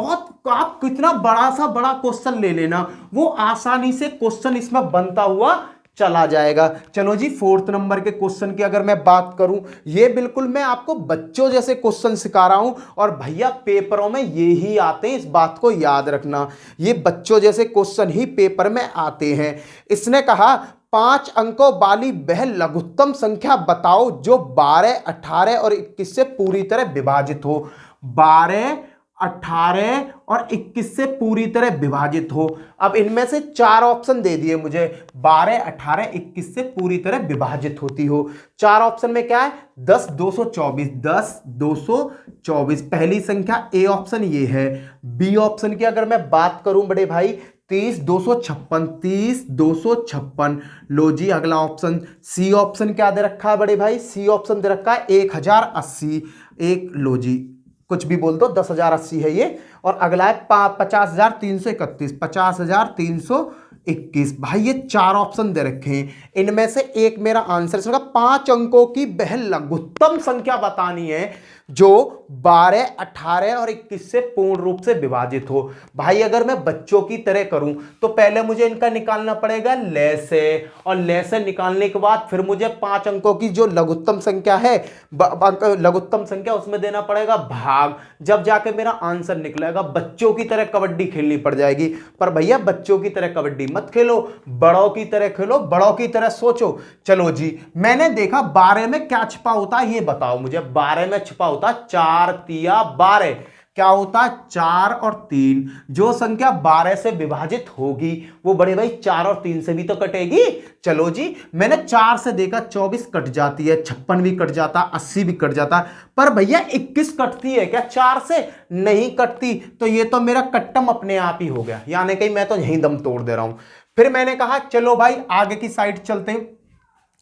कितना बड़ा सा बड़ा क्वेश्चन ले लेना, वो आसानी से क्वेश्चन इसमें बनता हुआ चला जाएगा। चलो जी, 4th नंबर के क्वेश्चन की अगर मैं बात करूं, ये बिल्कुल मैं आपको बच्चों जैसे क्वेश्चन सिखा रहा हूं, और भैया पेपरों में ये ही आते हैं, इस बात को याद रखना। ये बच्चों जैसे क्वेश्चन ही पेपर में आते हैं। इसने कहा 5 अंकों वाली वह लघुत्तम संख्या बताओ जो 12, 18 और 21 से पूरी तरह विभाजित हो। 12, 18 और 21 से पूरी तरह विभाजित हो। अब इनमें से 4 ऑप्शन दे दिए मुझे, 12, 18, 21 से पूरी तरह विभाजित होती हो। 4 ऑप्शन में क्या है? 10, 224, 10, 224 पहली संख्या, ए ऑप्शन ये है। बी ऑप्शन की अगर मैं बात करूं बड़े भाई, 30, 256, 30, 256। लो जी, अगला ऑप्शन सी ऑप्शन क्या दे रखा है बड़े भाई? सी ऑप्शन दे रखा है 1080। एक लो जी, कुछ भी बोल दो, 10,080 है ये। और अगला है 50,331, 50,321। भाई ये 4 ऑप्शन दे रखे हैं, इनमें से एक मेरा आंसर इसमें 5 अंकों की वह लघुत्तम संख्या बतानी है जो 12, 18 और 21 से पूर्ण रूप से विभाजित हो। भाई अगर मैं बच्चों की तरह करूं तो पहले मुझे इनका निकालना पड़ेगा लैसे, और लैसे निकालने के बाद फिर मुझे 5 अंकों की जो लघुत्तम संख्या है, लघुत्तम संख्या, उसमें देना पड़ेगा भाग, जब जाके मेरा आंसर निकलेगा। बच्चों की तरह कबड्डी खेलनी पड़ जाएगी। पर भैया बच्चों की तरह कबड्डी मत खेलो, बड़ों की तरह खेलो, बड़ों की तरह सोचो। चलो जी, मैंने देखा 12 में क्या छिपा होता है, ये बताओ मुझे। 12 में छिपा होता 4 तिया 12, क्या होता है 4 और 3। जो संख्या 12 से विभाजित होगी वो बड़े भाई 4 और 3 से भी तो कटेगी। चलो जी, मैंने 4 से देखा 24 कट जाती है, 56 भी कट जाता, 80 भी कट जाता, पर भैया 21 कटती है क्या? 4 से नहीं कटती। तो ये तो मेरा कट्टम अपने आप ही हो गया, यानी कि मैं तो यहीं दम तोड़ दे रहा हूं। फिर मैंने कहा चलो भाई आगे की साइड चलते हैं।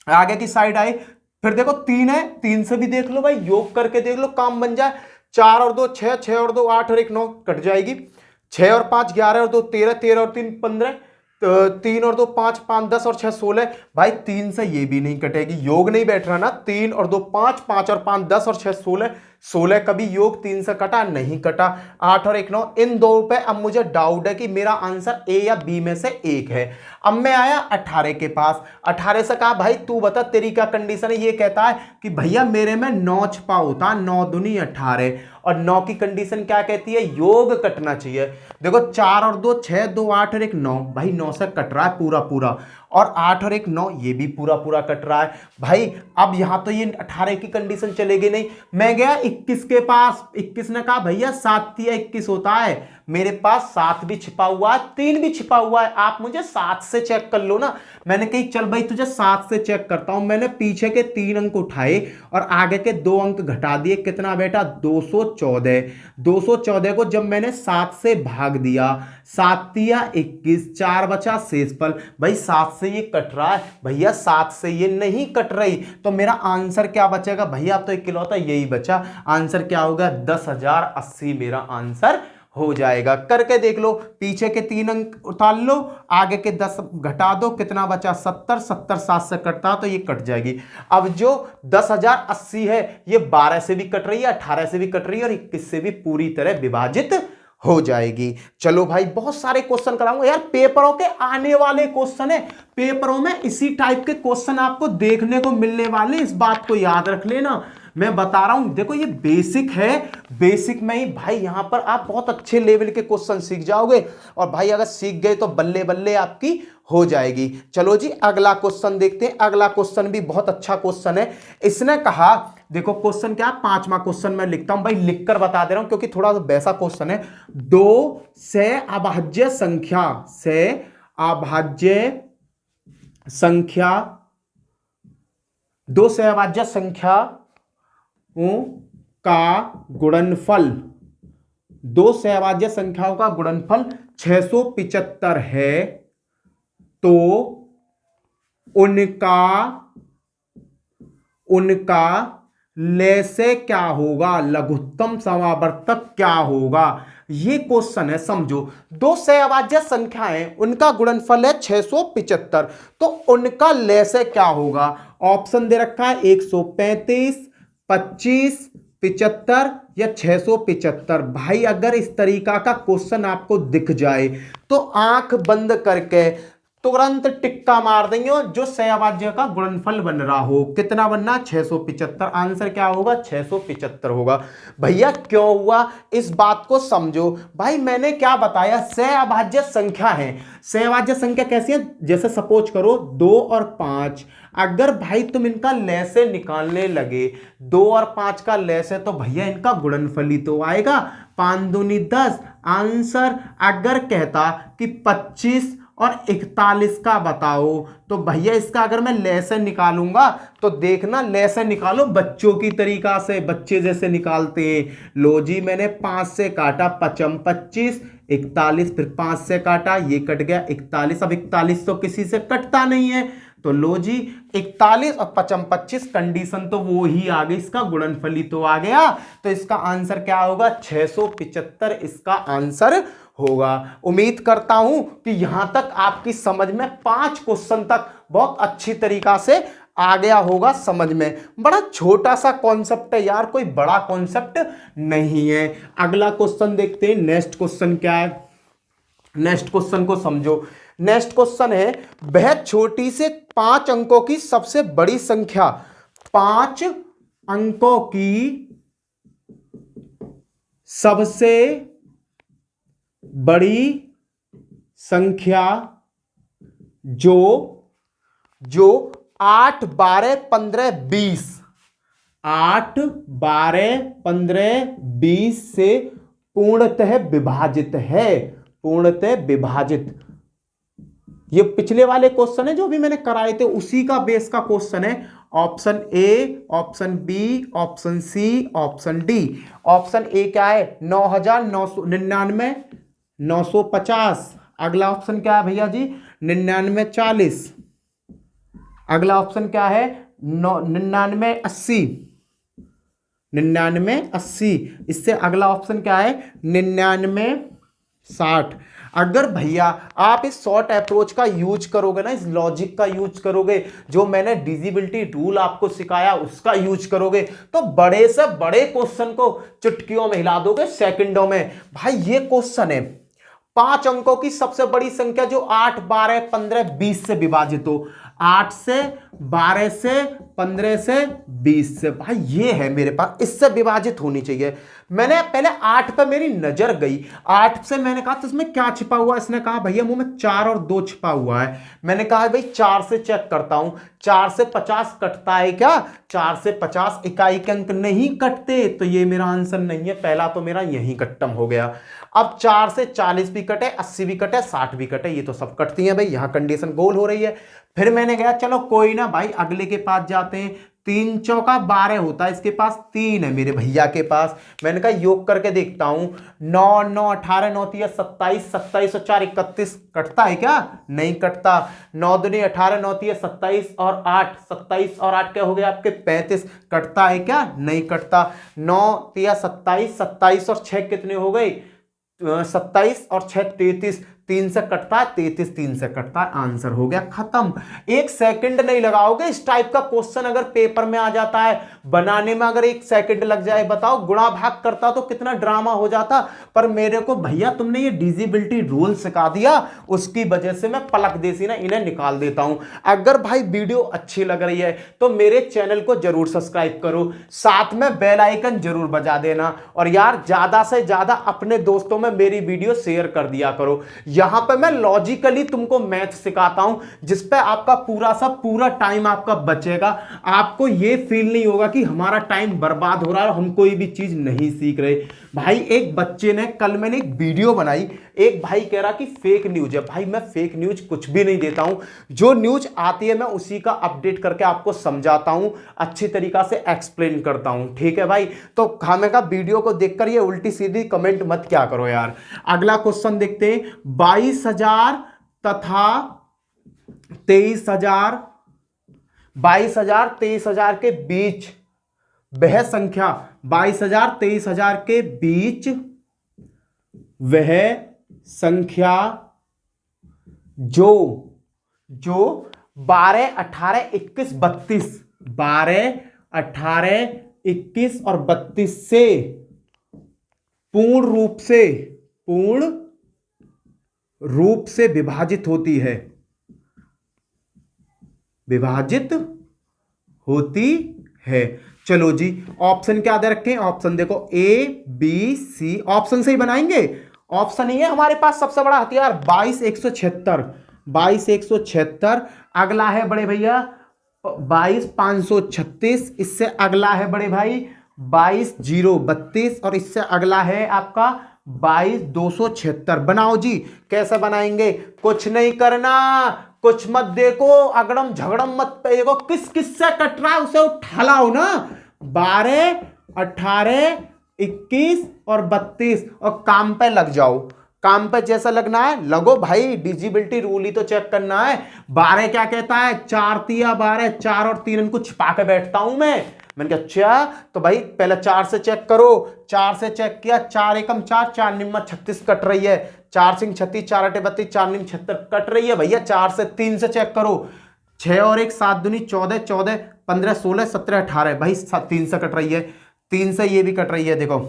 आगे की साइड आए, फिर देखो 3 है, 3 से भी देख लो भाई, योग करके देख लो, काम बन जाए। 4 और 2 6, 6 और 2 8 और 1 9, कट जाएगी। 6 और 5 11 और 2 13, 13 और 3 15, 3 और 2 5, 5 10 और 6 16। भाई 3 से ये भी नहीं कटेगी, योग नहीं बैठ रहा ना। 3 और 2 5, 5 और 5 10 और 6 16, 16 कभी योग 3 से कटा नहीं कटा। 8 और 1 9, इन दो पे अब मुझे डाउट है कि मेरा आंसर ए या बी में से एक है। अब मैं आया 18 के पास। 18 से कहा भाई तू बता तेरी क्या कंडीशन है। ये कहता है कि भैया मेरे में 9 छिपा होता, 9 दूनी 18, और 9 की कंडीशन क्या कहती है? योग कटना चाहिए। देखो 4 और 2 6, 2 8 और 1 9, भाई 9 से कट रहा है पूरा पूरा, और 8 और 1 9, ये भी पूरा पूरा कट रहा है। भाई अब यहां तो ये 18 की कंडीशन चलेगी नहीं। मैं गया 21 के पास। 21 ने कहा भैया 7 तिया 21 होता है, मेरे पास 7 भी छिपा हुआ है, 3 भी छिपा हुआ है, आप मुझे 7 से चेक कर लो ना। मैंने कही चल भाई तुझे 7 से चेक करता हूं। मैंने पीछे के 3 अंक उठाए और आगे के 2 अंक घटा दिए। कितना बेटा? 214। 214 को जब मैंने 7 से भाग दिया, 7 तिया 21, 4 बचा शेषफल। भाई 7 से ये कट रहा है, भैया 7 से ये नहीं कट रही, तो मेरा आंसर क्या बचेगा? भैया अब तो इकलौता यही बचा। आंसर क्या होगा? 10,080 मेरा आंसर हो जाएगा। करके देख लो, पीछे के 3 अंक उतार लो, आगे के 10 घटा दो, कितना बचा? 70। 70 7 से कटता तो ये कट जाएगी। अब जो 10,080 है ये 12 से भी कट रही है, 18 से भी कट रही है, और 21 से भी पूरी तरह विभाजित हो जाएगी। चलो भाई, बहुत सारे क्वेश्चन कराऊंगा यार, पेपरों के आने वाले क्वेश्चन है, पेपरों में इसी टाइप के क्वेश्चन आपको देखने को मिलने वाले, इस बात को याद रख लेना। मैं बता रहा हूं, देखो ये बेसिक है, बेसिक में ही भाई यहां पर आप बहुत अच्छे लेवल के क्वेश्चन सीख जाओगे, और भाई अगर सीख गए तो बल्ले बल्ले आपकी हो जाएगी। चलो जी अगला क्वेश्चन देखते हैं। अगला क्वेश्चन भी बहुत अच्छा क्वेश्चन है। इसने कहा, देखो क्वेश्चन क्या, पांचवा क्वेश्चन मैं लिखता हूं भाई, लिखकर बता दे रहा हूं क्योंकि थोड़ा वैसा क्वेश्चन है। दो से अभाज्य संख्या, से अभाज्य संख्या, दो से अभाज्य संख्या का गुणनफल, दो से अभाज्य संख्याओं का गुणनफल 675 है, तो उनका लैसे क्या होगा, लघुत्तम समावर्तक क्या होगा। ये क्वेश्चन है, समझो। दो से अभाज्य संख्याएं, उनका गुणनफल है 675, तो उनका लैसे क्या होगा। ऑप्शन दे रखा है 135, 25, 75 या 675। भाई अगर इस तरीका का क्वेश्चन आपको दिख जाए तो आंख बंद करके तुरंत टिक्का मार देंगे, और जो सहअभाज्य का गुणनफल बन रहा हो, कितना बनना, 675। आंसर क्या होगा, 675 होगा। भैया क्यों हुआ, इस बात को समझो। भाई मैंने क्या बताया, सहअभाज्य संख्या है। सहअभाज्य संख्या कैसी है, जैसे सपोज करो 2 और 5, अगर भाई तुम इनका लैसे निकालने लगे, 2 और 5 का लैसे, तो भैया इनका गुणनफल ही तो आएगा। 5 दूनी 10। आंसर अगर कहता कि 25 और 41 का बताओ, तो भैया इसका अगर मैं लैसे निकालूंगा, तो देखना लैसे निकालो बच्चों की तरीका से, बच्चे जैसे निकालते हैं। लो जी मैंने 5 से काटा, 5 25, 41, फिर 5 से काटा, ये कट गया 41। अब 41 तो किसी से कटता नहीं है, तो लो जी 41 और 5 25, कंडीशन तो वो ही आ गई, इसका गुणनफल ही तो आ गया। तो इसका आंसर क्या होगा, 675 इसका आंसर होगा। उम्मीद करता हूं कि यहां तक आपकी समझ में 5 क्वेश्चन तक बहुत अच्छी तरीका से आ गया होगा समझ में। बड़ा छोटा सा कॉन्सेप्ट है यार, कोई बड़ा कॉन्सेप्ट नहीं है। अगला क्वेश्चन देखते हैं, नेक्स्ट क्वेश्चन क्या है। नेक्स्ट क्वेश्चन को समझो। नेक्स्ट क्वेश्चन है, वह छोटी से 5 अंकों की सबसे बड़ी संख्या, 5 अंकों की सबसे बड़ी संख्या जो 8 12 15 20, 8 12 15 20 से पूर्णतः विभाजित है, पूर्णतः विभाजित। ये पिछले वाले क्वेश्चन है जो भी मैंने कराए थे, उसी का बेस का क्वेश्चन है। Option A, option B, option C, option D. Option A क्या है, 9999, 950। अगला ऑप्शन क्या है भैया जी, 9940। अगला ऑप्शन क्या है, 9980, 9980। इससे अगला ऑप्शन क्या है, 9960। अगर भैया आप इस शॉर्ट अप्रोच का यूज करोगे ना, इस लॉजिक का यूज करोगे, जो मैंने डिविजिबिलिटी रूल आपको सिखाया उसका यूज करोगे, तो बड़े से बड़े क्वेश्चन को चुटकियों में हिला दोगे, सेकंडों में। भाई ये क्वेश्चन है, 5 अंकों की सबसे बड़ी संख्या जो 8 12 15 20 से विभाजित हो, 8 से 12 से 15 से 20 से। भाई ये है मेरे पास, इससे विभाजित होनी चाहिए। मैंने पहले 8 पे मेरी नजर गई, 8 से मैंने कहा तो इसमें क्या छिपा हुआ है। इसने कहा भैया मुंह में 4 और 2 छिपा हुआ है। मैंने कहा भाई 4 से चेक करता हूं, 4 से 50 कटता है क्या, 4 से 50 इकाई के अंक नहीं कटते, तो ये मेरा आंसर नहीं है। पहला तो मेरा यहीं खत्म हो गया। अब 4 से 40 भी कटे, 80 भी कटे, 60 भी कटे, ये तो सब कटती हैं भाई, यहां कंडीशन गोल हो रही है। फिर मैंने कहा चलो कोई ना भाई, अगले के पास जाते हैं। 3 चौका 12 होता है, इसके पास 3 है मेरे भैया के पास। मैंने कहा योग करके देखता हूं, 9 9 18 9 3 27, 27 और 4 31, कटता है क्या, नहीं कटता। 9 दूनी 18 9 3 27 और 8, 27 और 8 क्या हो गया आपके 35, कटता है क्या, नहीं कटता। 9 3 27, 27 और 6 कितने हो गए, 27 और 6 33, 3 से कटता है 33, 3 से कटता है, आंसर हो गया खत्म। 1 सेकंड नहीं लगाओगे। इस टाइप का क्वेश्चन अगर पेपर में आ जाता है, बनाने में अगर 1 सेकंड लग जाए, बताओ गुणा भाग करता तो कितना ड्रामा हो जाता। पर मेरे को भैया तुमने ये डिजिबिलिटी रूल सिखा दिया, उसकी वजह से मैं पलक देसी ना इन्हें निकाल देता हूं। अगर भाई वीडियो अच्छी लग रही है तो मेरे चैनल को जरूर सब्सक्राइब करो, साथ में बेल आइकन जरूर बजा देना, और यार ज्यादा से ज्यादा अपने दोस्तों में मेरी वीडियो शेयर कर दिया करो। यहां पे मैं लॉजिकली तुमको मैथ सिखाता हूं, जिस पे आपका पूरा टाइम आपका बचेगा। आपको ये फील नहीं होगा कि हमारा टाइम बर्बाद हो रहा है, हम कोई भी चीज नहीं सीख रहे। भाई एक बच्चे ने, कल मैंने एक वीडियो बनाई, एक भाई कह रहा कि फेक न्यूज है। भाई मैं फेक न्यूज कुछ भी नहीं देता हूं, जो न्यूज आती है मैं उसी का अपडेट करके आपको समझाता हूं, अच्छी तरीका से एक्सप्लेन करता हूं, ठीक है भाई। तो हमें का वीडियो को देखकर ये उल्टी सीधी कमेंट मत क्या करो यार। अगला क्वेश्चन देखते हैं। 22,000 तथा 23,000, 22,000 23,000 के बीच वह संख्या, 22,000 23,000 के बीच वह संख्या जो 12, 18, 21, 32, 12, 18, 21 और 32 से पूर्ण रूप से विभाजित होती है, चलो जी ऑप्शन क्या दे रखे हैं, ऑप्शन देखो A B C, ऑप्शन से ही बनाएंगे। ऑप्शन ही है हमारे पास सबसे बड़ा हथियार। 22,176, 22,176। अगला है बड़े भैया 22,536, इससे अगला है बड़े भाई 22,032, और इससे अगला है आपका 22,276। बनाओ जी, कैसे बनाएंगे? कुछ नहीं करना, कुछ मत देखो, अगड़म झगड़म मत देखो, किस किस से कट रहा है उसे उठा लाओ ना। 12, 18, 21 और 32, और काम पे लग जाओ। काम पे जैसा लगना है लगो भाई, डिजिबिलिटी रूल ही तो चेक करना है। 12 क्या कहता है, 4 तिया 12, 4 और 3 इनको छिपा के बैठता हूं मैंने कहा अच्छा, तो भाई पहले 4 से चेक करो। 4 से चेक किया, 4 एकम 4, 4 निम्मा 36 कट रही है, 4 सिंह 36, 4 अटे 32, 4 निम 76 कट रही है भैया। 4 से 3 से चेक करो, 6 और 1 7 दूनी 14, 14 15 16 17 18 भाई 3 से कट रही है। 3 से ये भी कट रही है, देखो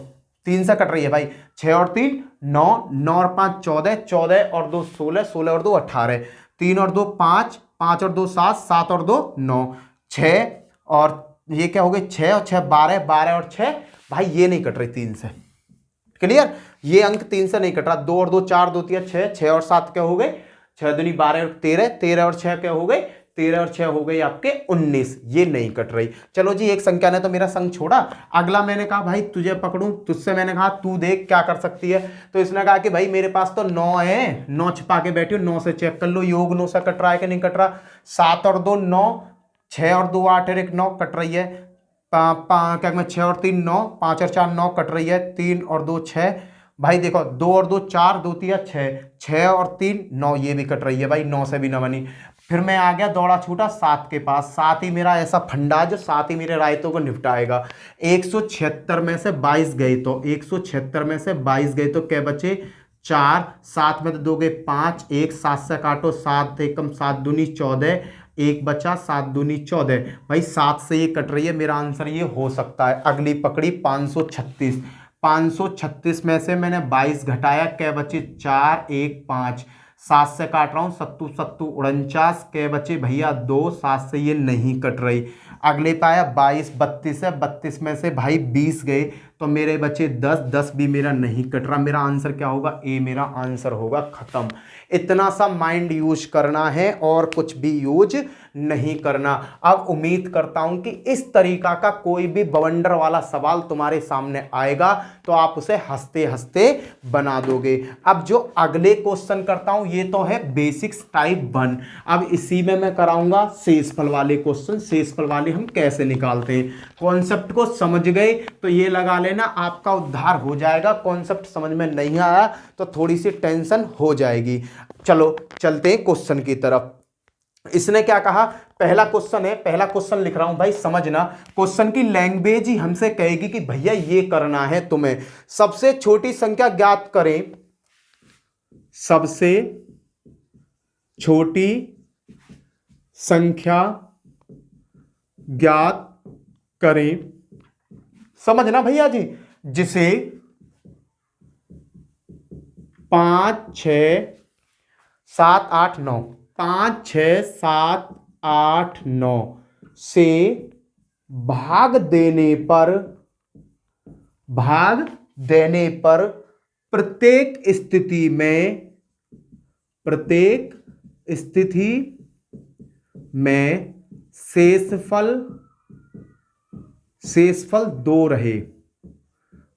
3 से कट रही है भाई। 6 और 3 9, 9 और 5 14, 14 और 2 16, 16 और 2 18, 3 और 2 5, 5 और 2 7, 7 और 2 9, 6 और ये क्या हो गए 6 और 6 12, 12 और 6 भाई ये नहीं कट रही 3 से। क्लियर? ये अंक 3 से नहीं कट रहा। 2 और 2 4, 2 3 6, 6 और 7 क्या हो गए 6 दूनी 12 और 13, 13 और 6 क्या हो गए 13 और 6 हो गई आपके 19, ये नहीं कट रही। चलो जी, एक संख्या ने तो मेरा संग छोड़ा। अगला मैंने कहा भाई तुझे पकड़ूं, तुझसे मैंने कहा तू देख क्या कर सकती है। तो इसने कहा कि भाई मेरे पास तो 9 है, 9 छिपा के बैठी हो, 9 से चेक कर लो योग 9 से कट रहा है कि नहीं कट रहा। 7 और 2 9, 6 और 2 8 और 1 9 कट रही है। क्या मैं 6 और 3 9, 5 और 4 9 कट रही है। 3 और 2 6 भाई देखो, 2 और 2 4, 2 3 6, 6 और 3 9 ये भी कट रही है भाई, 9 से भी न बनी। फिर मैं आ गया दौड़ा छूटा 7 के पास। 7 ही मेरा ऐसा फंडा जो 7 ही मेरे रायतों को निपटाएगा। 176 में से 22 गए तो 176 में से 22 गए तो क्या बचे 4, 7 में तो दोगे 5, 1 7 से काटो 7 एकम 7 दूनी 14, 1 बचा 7 दूनी 14 भाई 7 से ये कट रही है। मेरा आंसर ये हो सकता है। अगली पकड़ी 536, 536 में से मैंने 22 घटाया, क्या बचे 4 1 5, 7 से काट रहा हूं 7 7 49, क्या बचे भैया 2, 7 से ये नहीं कट रही। अगले पाया 22 32 है, 32 में से भाई 20 गए तो मेरे बचे 10, 10 भी मेरा नहीं कट रहा। मेरा आंसर क्या होगा, ए मेरा आंसर होगा। खत्म। इतना सा माइंड यूज करना है और कुछ भी यूज नहीं करना। अब उम्मीद करता हूं कि इस तरीका का कोई भी बवंडर वाला सवाल तुम्हारे सामने आएगा तो आप उसे हंसते हंसते बना दोगे। अब जो अगले क्वेश्चन करता हूं ये तो है बेसिक्स टाइप 1। अब इसी में मैं कराऊंगा शेषफल वाले क्वेश्चन। शेषफल वाले हम कैसे निकालते हैं, कॉन्सेप्ट को समझ गए तो ये लगा लेना आपका उद्धार हो जाएगा। कॉन्सेप्ट समझ में नहीं आया तो थोड़ी सी टेंशन हो जाएगी। चलो चलते हैं क्वेश्चन की तरफ। इसने क्या कहा, पहला क्वेश्चन है, पहला क्वेश्चन लिख रहा हूं भाई समझना। क्वेश्चन की लैंग्वेज ही हमसे कहेगी कि भैया ये करना है तुम्हें। सबसे छोटी संख्या ज्ञात करें, सबसे छोटी संख्या ज्ञात करें। समझना भैया जी, जिसे 5 6 7 8 9 5 6 7 8 9 से भाग देने पर प्रत्येक स्थिति में शेषफल 2 रहे।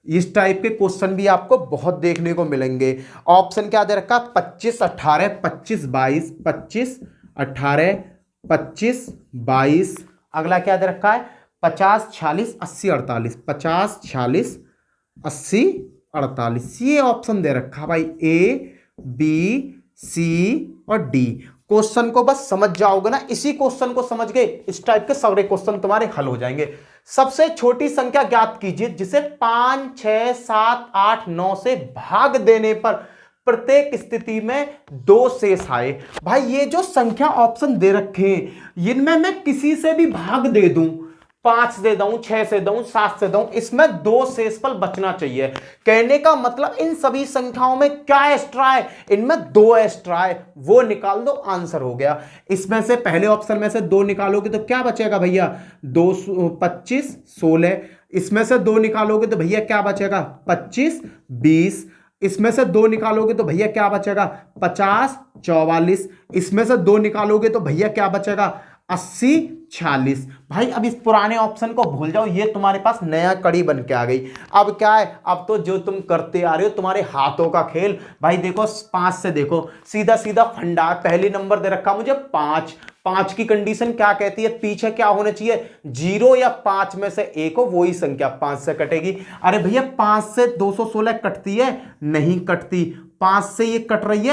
इस टाइप के क्वेश्चन भी आपको बहुत देखने को मिलेंगे। ऑप्शन क्या दे रखा? 25 18 25 22 25 18 25 22। अगला क्या दे रखा है? 50 46 80 48 50 46 80 48। ये ऑप्शन दे रखा भाई, ए बी सी और डी। क्वेश्चन को बस समझ जाओगे ना, इसी क्वेश्चन को समझ गए इस टाइप के सारे क्वेश्चन तुम्हारे हल हो जाएंगे। सबसे छोटी संख्या ज्ञात कीजिए जिसे 5 6 7 8 9 से भाग देने पर प्रत्येक स्थिति में 2 शेष आए। भाई ये जो संख्या ऑप्शन दे रखे हैं इनमें मैं किसी से भी भाग दे दूं, 5 दे दूं, 6 से दूं, 7 से दूं, इसमें 2 शेषफल बचना चाहिए। कहने का मतलब इन सभी संख्याओं में क्या एक्स्ट्रा है? इनमें 2 एक्स्ट्रा है, वो निकाल दो, आंसर हो गया। इसमें से पहले ऑप्शन में से 2 निकालोगे तो क्या बचेगा भैया? 2 25 16। इसमें से 2 निकालोगे तो भैया क्या बचेगा? 25 20। इसमें से 2 निकालोगे तो भैया क्या बचेगा? 50 44। इसमें से 2 निकालोगे तो भैया क्या बचेगा? 80 46। भाई अब इस पुराने ऑप्शन को भूल जाओ, ये तुम्हारे पास नया कड़ी बन के आ गई। अब क्या है? अब तो जो तुम करते आ रहे हो तुम्हारे हाथों का खेल। भाई देखो 5 से देखो, सीधा सीधा फंडा। पहली नंबर दे रखा मुझे 5। 5 की कंडीशन क्या कहती है? पीछे क्या होना चाहिए? 0 या 5 में से एक हो, वही संख्या 5 से कटेगी। अरे भैया 5 से 216 कटती है? नहीं कटती। 5 से ये कट रही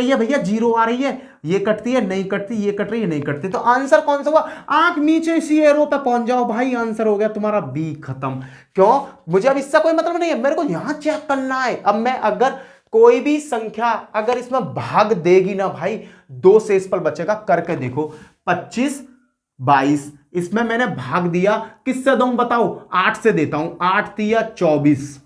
है भैया, 0 आ रही है, ये कटती है? नहीं कटती। ये कट रही है? नहीं कटती। तो आंसर कौन सा हुआ? आंख नीचे इसी एरो पे पहुंच जाओ भाई, आंसर हो गया तुम्हारा बी, खत्म। क्यों? मुझे अब इससे कोई मतलब नहीं है, मेरे को यहां चेक करना है। अब मैं अगर कोई भी संख्या अगर इसमें भाग देगी ना भाई, 2 शेषफल बचेगा। करके देखो 25 22, इसमें मैंने भाग दिया, किससे दूं बताओ? 8 से देता हूं। 8 दिया 24,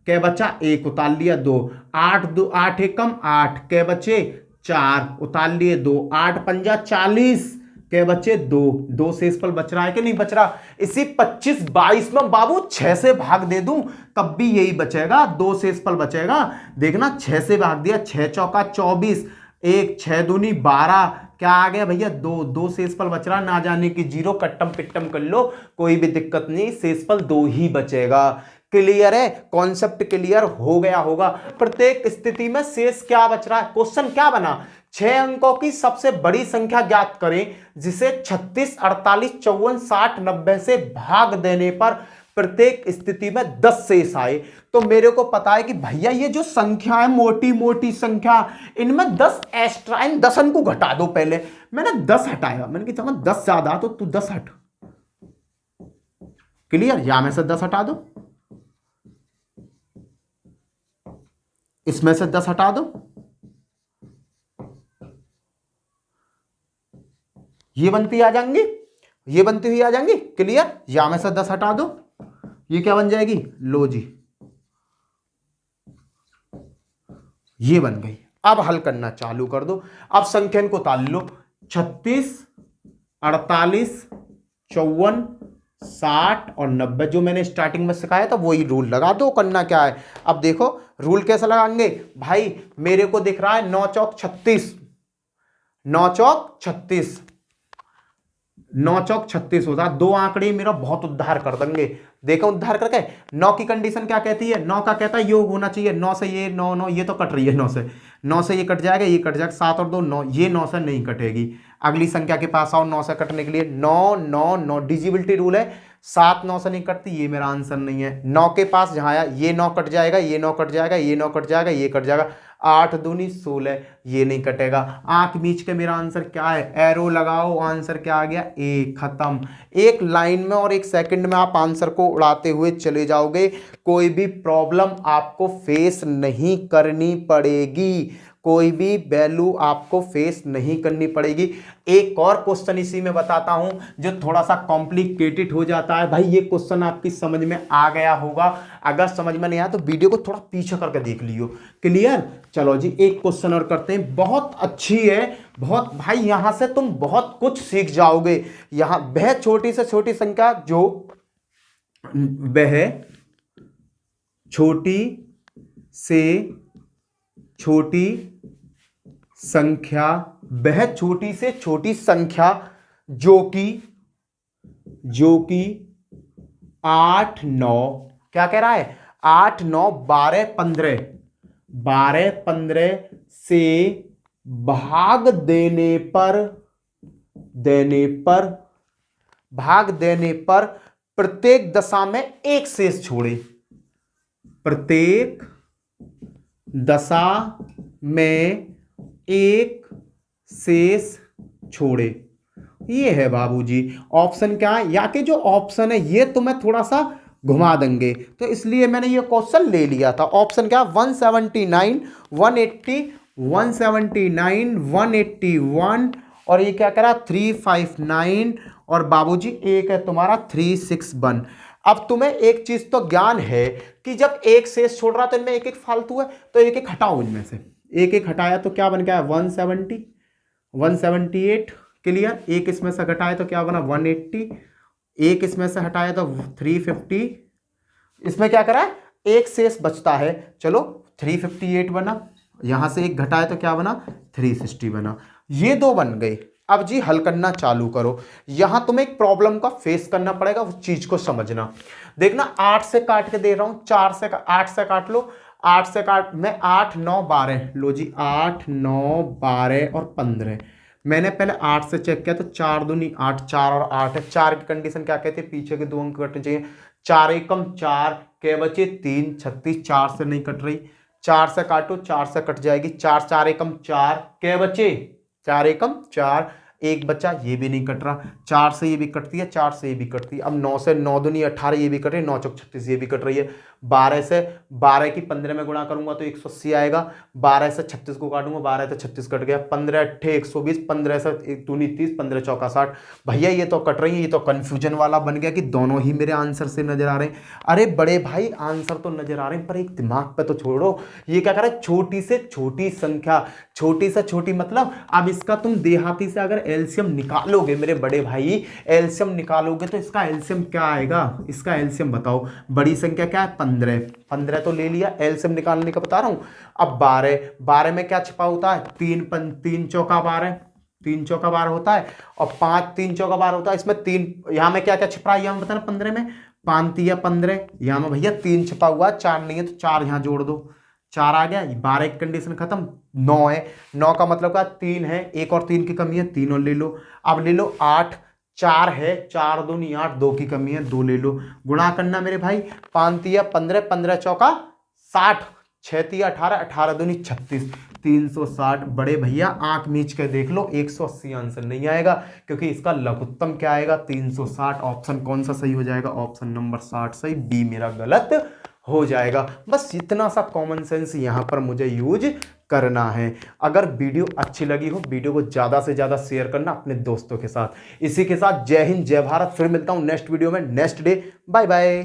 क्या बचा? 1, उतार लिया 2। 8 2 8 1 कम 8, क्या बचे? 4, उतार लिए 2। 8 पंजा 40, क्या बचे? 2। 2 शेषफल बच रहा है कि नहीं बच रहा? इसी 25 22 में बाबू 6 से भाग दे दूं तब भी यही बचेगा, 2 शेषफल बचेगा। देखना 6 से भाग दिया, 6 चौका 24, 1 6 दूनी 12, क्या आ गया भैया? 2 शेषफल बच रहा, ना जाने की 0, कट्टम पिट्टम कर लो, कोई भी दिक्कत नहीं, शेषफल 2 ही बचेगा। क्लियर है? कॉन्सेप्ट क्लियर हो गया होगा। प्रत्येक स्थिति में शेष क्या बच रहा है? क्वेश्चन क्या बना? 6 अंकों की सबसे बड़ी संख्या ज्ञात करें जिसे 36 48 54 60 90 से भाग देने पर प्रत्येक स्थिति में 10 शेष आए। तो मेरे को पता है कि भैया ये जो संख्या है, मोटी मोटी संख्या, इनमें 10 एक्स्ट्रा, इन 10 को घटा दो। पहले मैंने 10 हटाया, मैंने कहा 10 ज्यादा तो तू 10 हट। क्लियर? यहां में से 10 हटा दो, इसमें से 10 हटा दो, ये बनती आ जाएंगी, ये बनती हुई आ जाएंगी। क्लियर? यहां में से 10 हटा दो, ये क्या बन जाएगी? लो जी, ये बन गई। अब हल करना चालू कर दो। अब संख्या को ताल लो, 36 48 54 60 और 90, जो मैंने स्टार्टिंग में सिखाया था वही रूल लगा दो। करना क्या है? अब देखो रूल कैसे लगाएंगे भाई। मेरे को दिख रहा है 9 चौक 36, 9 चौक 36, 9 चौक 36 होता है। 2 आंकड़े मेरा बहुत उद्धार कर देंगे। देखो उद्धार करके 9 की कंडीशन क्या कहती है? 9 का कहता है योग होना चाहिए। 9 से ये 9 9, ये तो कट रही है 9 से ये कट जाएगा, ये कट जाएगा। 7 और 2 9, ये 9 से नहीं कटेगी। अगली संख्या के पास आओ, 9 से कटने के लिए 9 9 9, डिजिबिलिटी रूल है। 7 9 से नहीं कटती, ये मेरा आंसर नहीं है। 9 के पास जहां आया, ये 9 कट जाएगा, ये 9 कट जाएगा, ये 9 कट जाएगा, ये कट जाएगा। 8 दूनी 16, ये नहीं कटेगा। आंख बीच के मेरा आंसर क्या है? एरो लगाओ, आंसर क्या आ गया? ए, खत्म। एक लाइन में और एक सेकंड में आप आंसर को उड़ाते हुए चले जाओगे, कोई भी प्रॉब्लम आपको फेस नहीं करनी पड़ेगी। कोई भी वैल्यू आपको फेस नहीं करनी पड़ेगी। एक और क्वेश्चन इसी में बताता हूं जो थोड़ा सा कॉम्प्लिकेटेड हो जाता है। भाई ये क्वेश्चन आपकी समझ में आ गया होगा, अगर समझ में नहीं आया तो वीडियो को थोड़ा पीछे करके देख लियो। क्लियर? चलो जी एक क्वेश्चन और करते हैं, बहुत अच्छी है, बहुत भाई यहां से तुम बहुत कुछ सीख जाओगे। यहां वह छोटी से छोटी संख्या जो वह छोटी से छोटी संख्या, वह छोटी से छोटी संख्या जो कि 8 9 क्या कह रहा है 8 9 12 15 से भाग देने पर प्रत्येक दशा में एक शेष छोड़े। प्रत्येक दशा में एक शेष छोड़े। ये है बाबूजी ऑप्शन क्या है, या कि जो ऑप्शन है ये तुम्हें थोड़ा सा घुमा देंगे, तो इसलिए मैंने ये क्वेश्चन ले लिया था। ऑप्शन क्या 179 180 179 181 और ये क्या करा 359 और बाबूजी एक है तुम्हारा 361। अब तुम्हें एक चीज तो ज्ञान है कि जब एक शेष छोड़ रहा तो इनमें एक एक फालतू है, तो एक एक हटाओ, इनमें से एक एक हटाया तो क्या बन गया 170 178। क्लियर? एक इसमें से घटाया तो क्या बना 180, एक इसमें से हटाया तो 350। इसमें क्या करा एक शेष बचता है, चलो 358 बना, यहां से एक घटाया तो क्या बना 360 बना। ये दो बन गए। अब जी हल करना चालू करो। यहां तुम्हें एक प्रॉब्लम का फेस करना पड़ेगा, उस चीज को समझना। देखना 8 से काट के दे रहा हूं, 8 से काट लो, 8 से काट मैं 8 9 12 लो जी, 8 9 12 और 15। मैंने पहले 8 से चेक किया तो 4 दूनी 8, 4 और 8 है। 4 की कंडीशन क्या कहती है, पीछे के 2 अंक कटने चाहिए। 4 एकम 4 के बचे 3 36, 4 से नहीं कट रही, 4 से काटो 4 से कट जाएगी। 4 4 एकम 4 के बचे 4 एकम 4, एक बच्चा ये भी नहीं कट रहा। 4 से ये भी कटती है, 4 से ये भी कटती है। अब 9 से 9 दूनी 18 ये भी कट रही है, 9 चौक 36 ये भी कट रही है। 12 से 12 की 15 में गुणा करूंगा तो 180 आएगा। 12 से 36 को काटूंगा, 12 तो 36 कट गया। 15 8 120, 15 से 1 दूनी 30, 15 चौका 60। भैया ये तो कट रही है, ये तो कंफ्यूजन वाला बन गया कि दोनों ही मेरे आंसर से नजर आ रहे हैं। अरे बड़े भाई आंसर तो नजर आ रहे हैं पर एक दिमाग पे तो छोड़ो। ये क्या कर रहा है, छोटी से छोटी संख्या, छोटी से छोटी मतलब अब इसका तुम देहाती से अगर एलसीएम निकालोगे मेरे बड़े भाई, एलसीएम निकालोगे तो इसका एलसीएम क्या आएगा, इसका एलसीएम बताओ। बड़ी संख्या क्या है 15, 15 तो ले लिया, एलसीएम निकालने का बता रहा हूं। अब 12, 12 में क्या छिपा होता है 3 चौका 12, 3 चौका 12 होता है और 5 3 चौका 12 होता है। इसमें 3 यहां में क्या क्या छिपा है यहां बताना 15 में 5 3 15, यहां में भैया 3 छिपा हुआ, 4 नहीं है तो 4 यहां जोड़ दो, 4 आ गया। 12 की कंडीशन खत्म। 9 है, 9 का मतलब क्या 3 है, एक और 3 की कमी है, 3 और ले लो। अब ले लो 8, 4 है, 4 दूनी 8, 2 की कमी है, 2 ले लो। गुणा करना मेरे भाई, 5 तिया 15, 15 चौका 60, 6 तिया 18, 18 दूनी 36, 360। बड़े भैया आंख मीच के देख लो, 180 आंसर नहीं आएगा क्योंकि इसका लघुत्तम क्या आएगा 360। ऑप्शन कौन सा सही हो जाएगा, ऑप्शन नंबर 60 सही, बी मेरा गलत हो जाएगा। बस इतना सा कॉमन सेंस यहां पर मुझे यूज करना है। अगर वीडियो अच्छी लगी हो, वीडियो को ज़्यादा से ज़्यादा शेयर करना अपने दोस्तों के साथ। इसी के साथ जय हिंद, जय भारत। फिर मिलता हूं नेक्स्ट वीडियो में नेक्स्ट डे। Bye bye.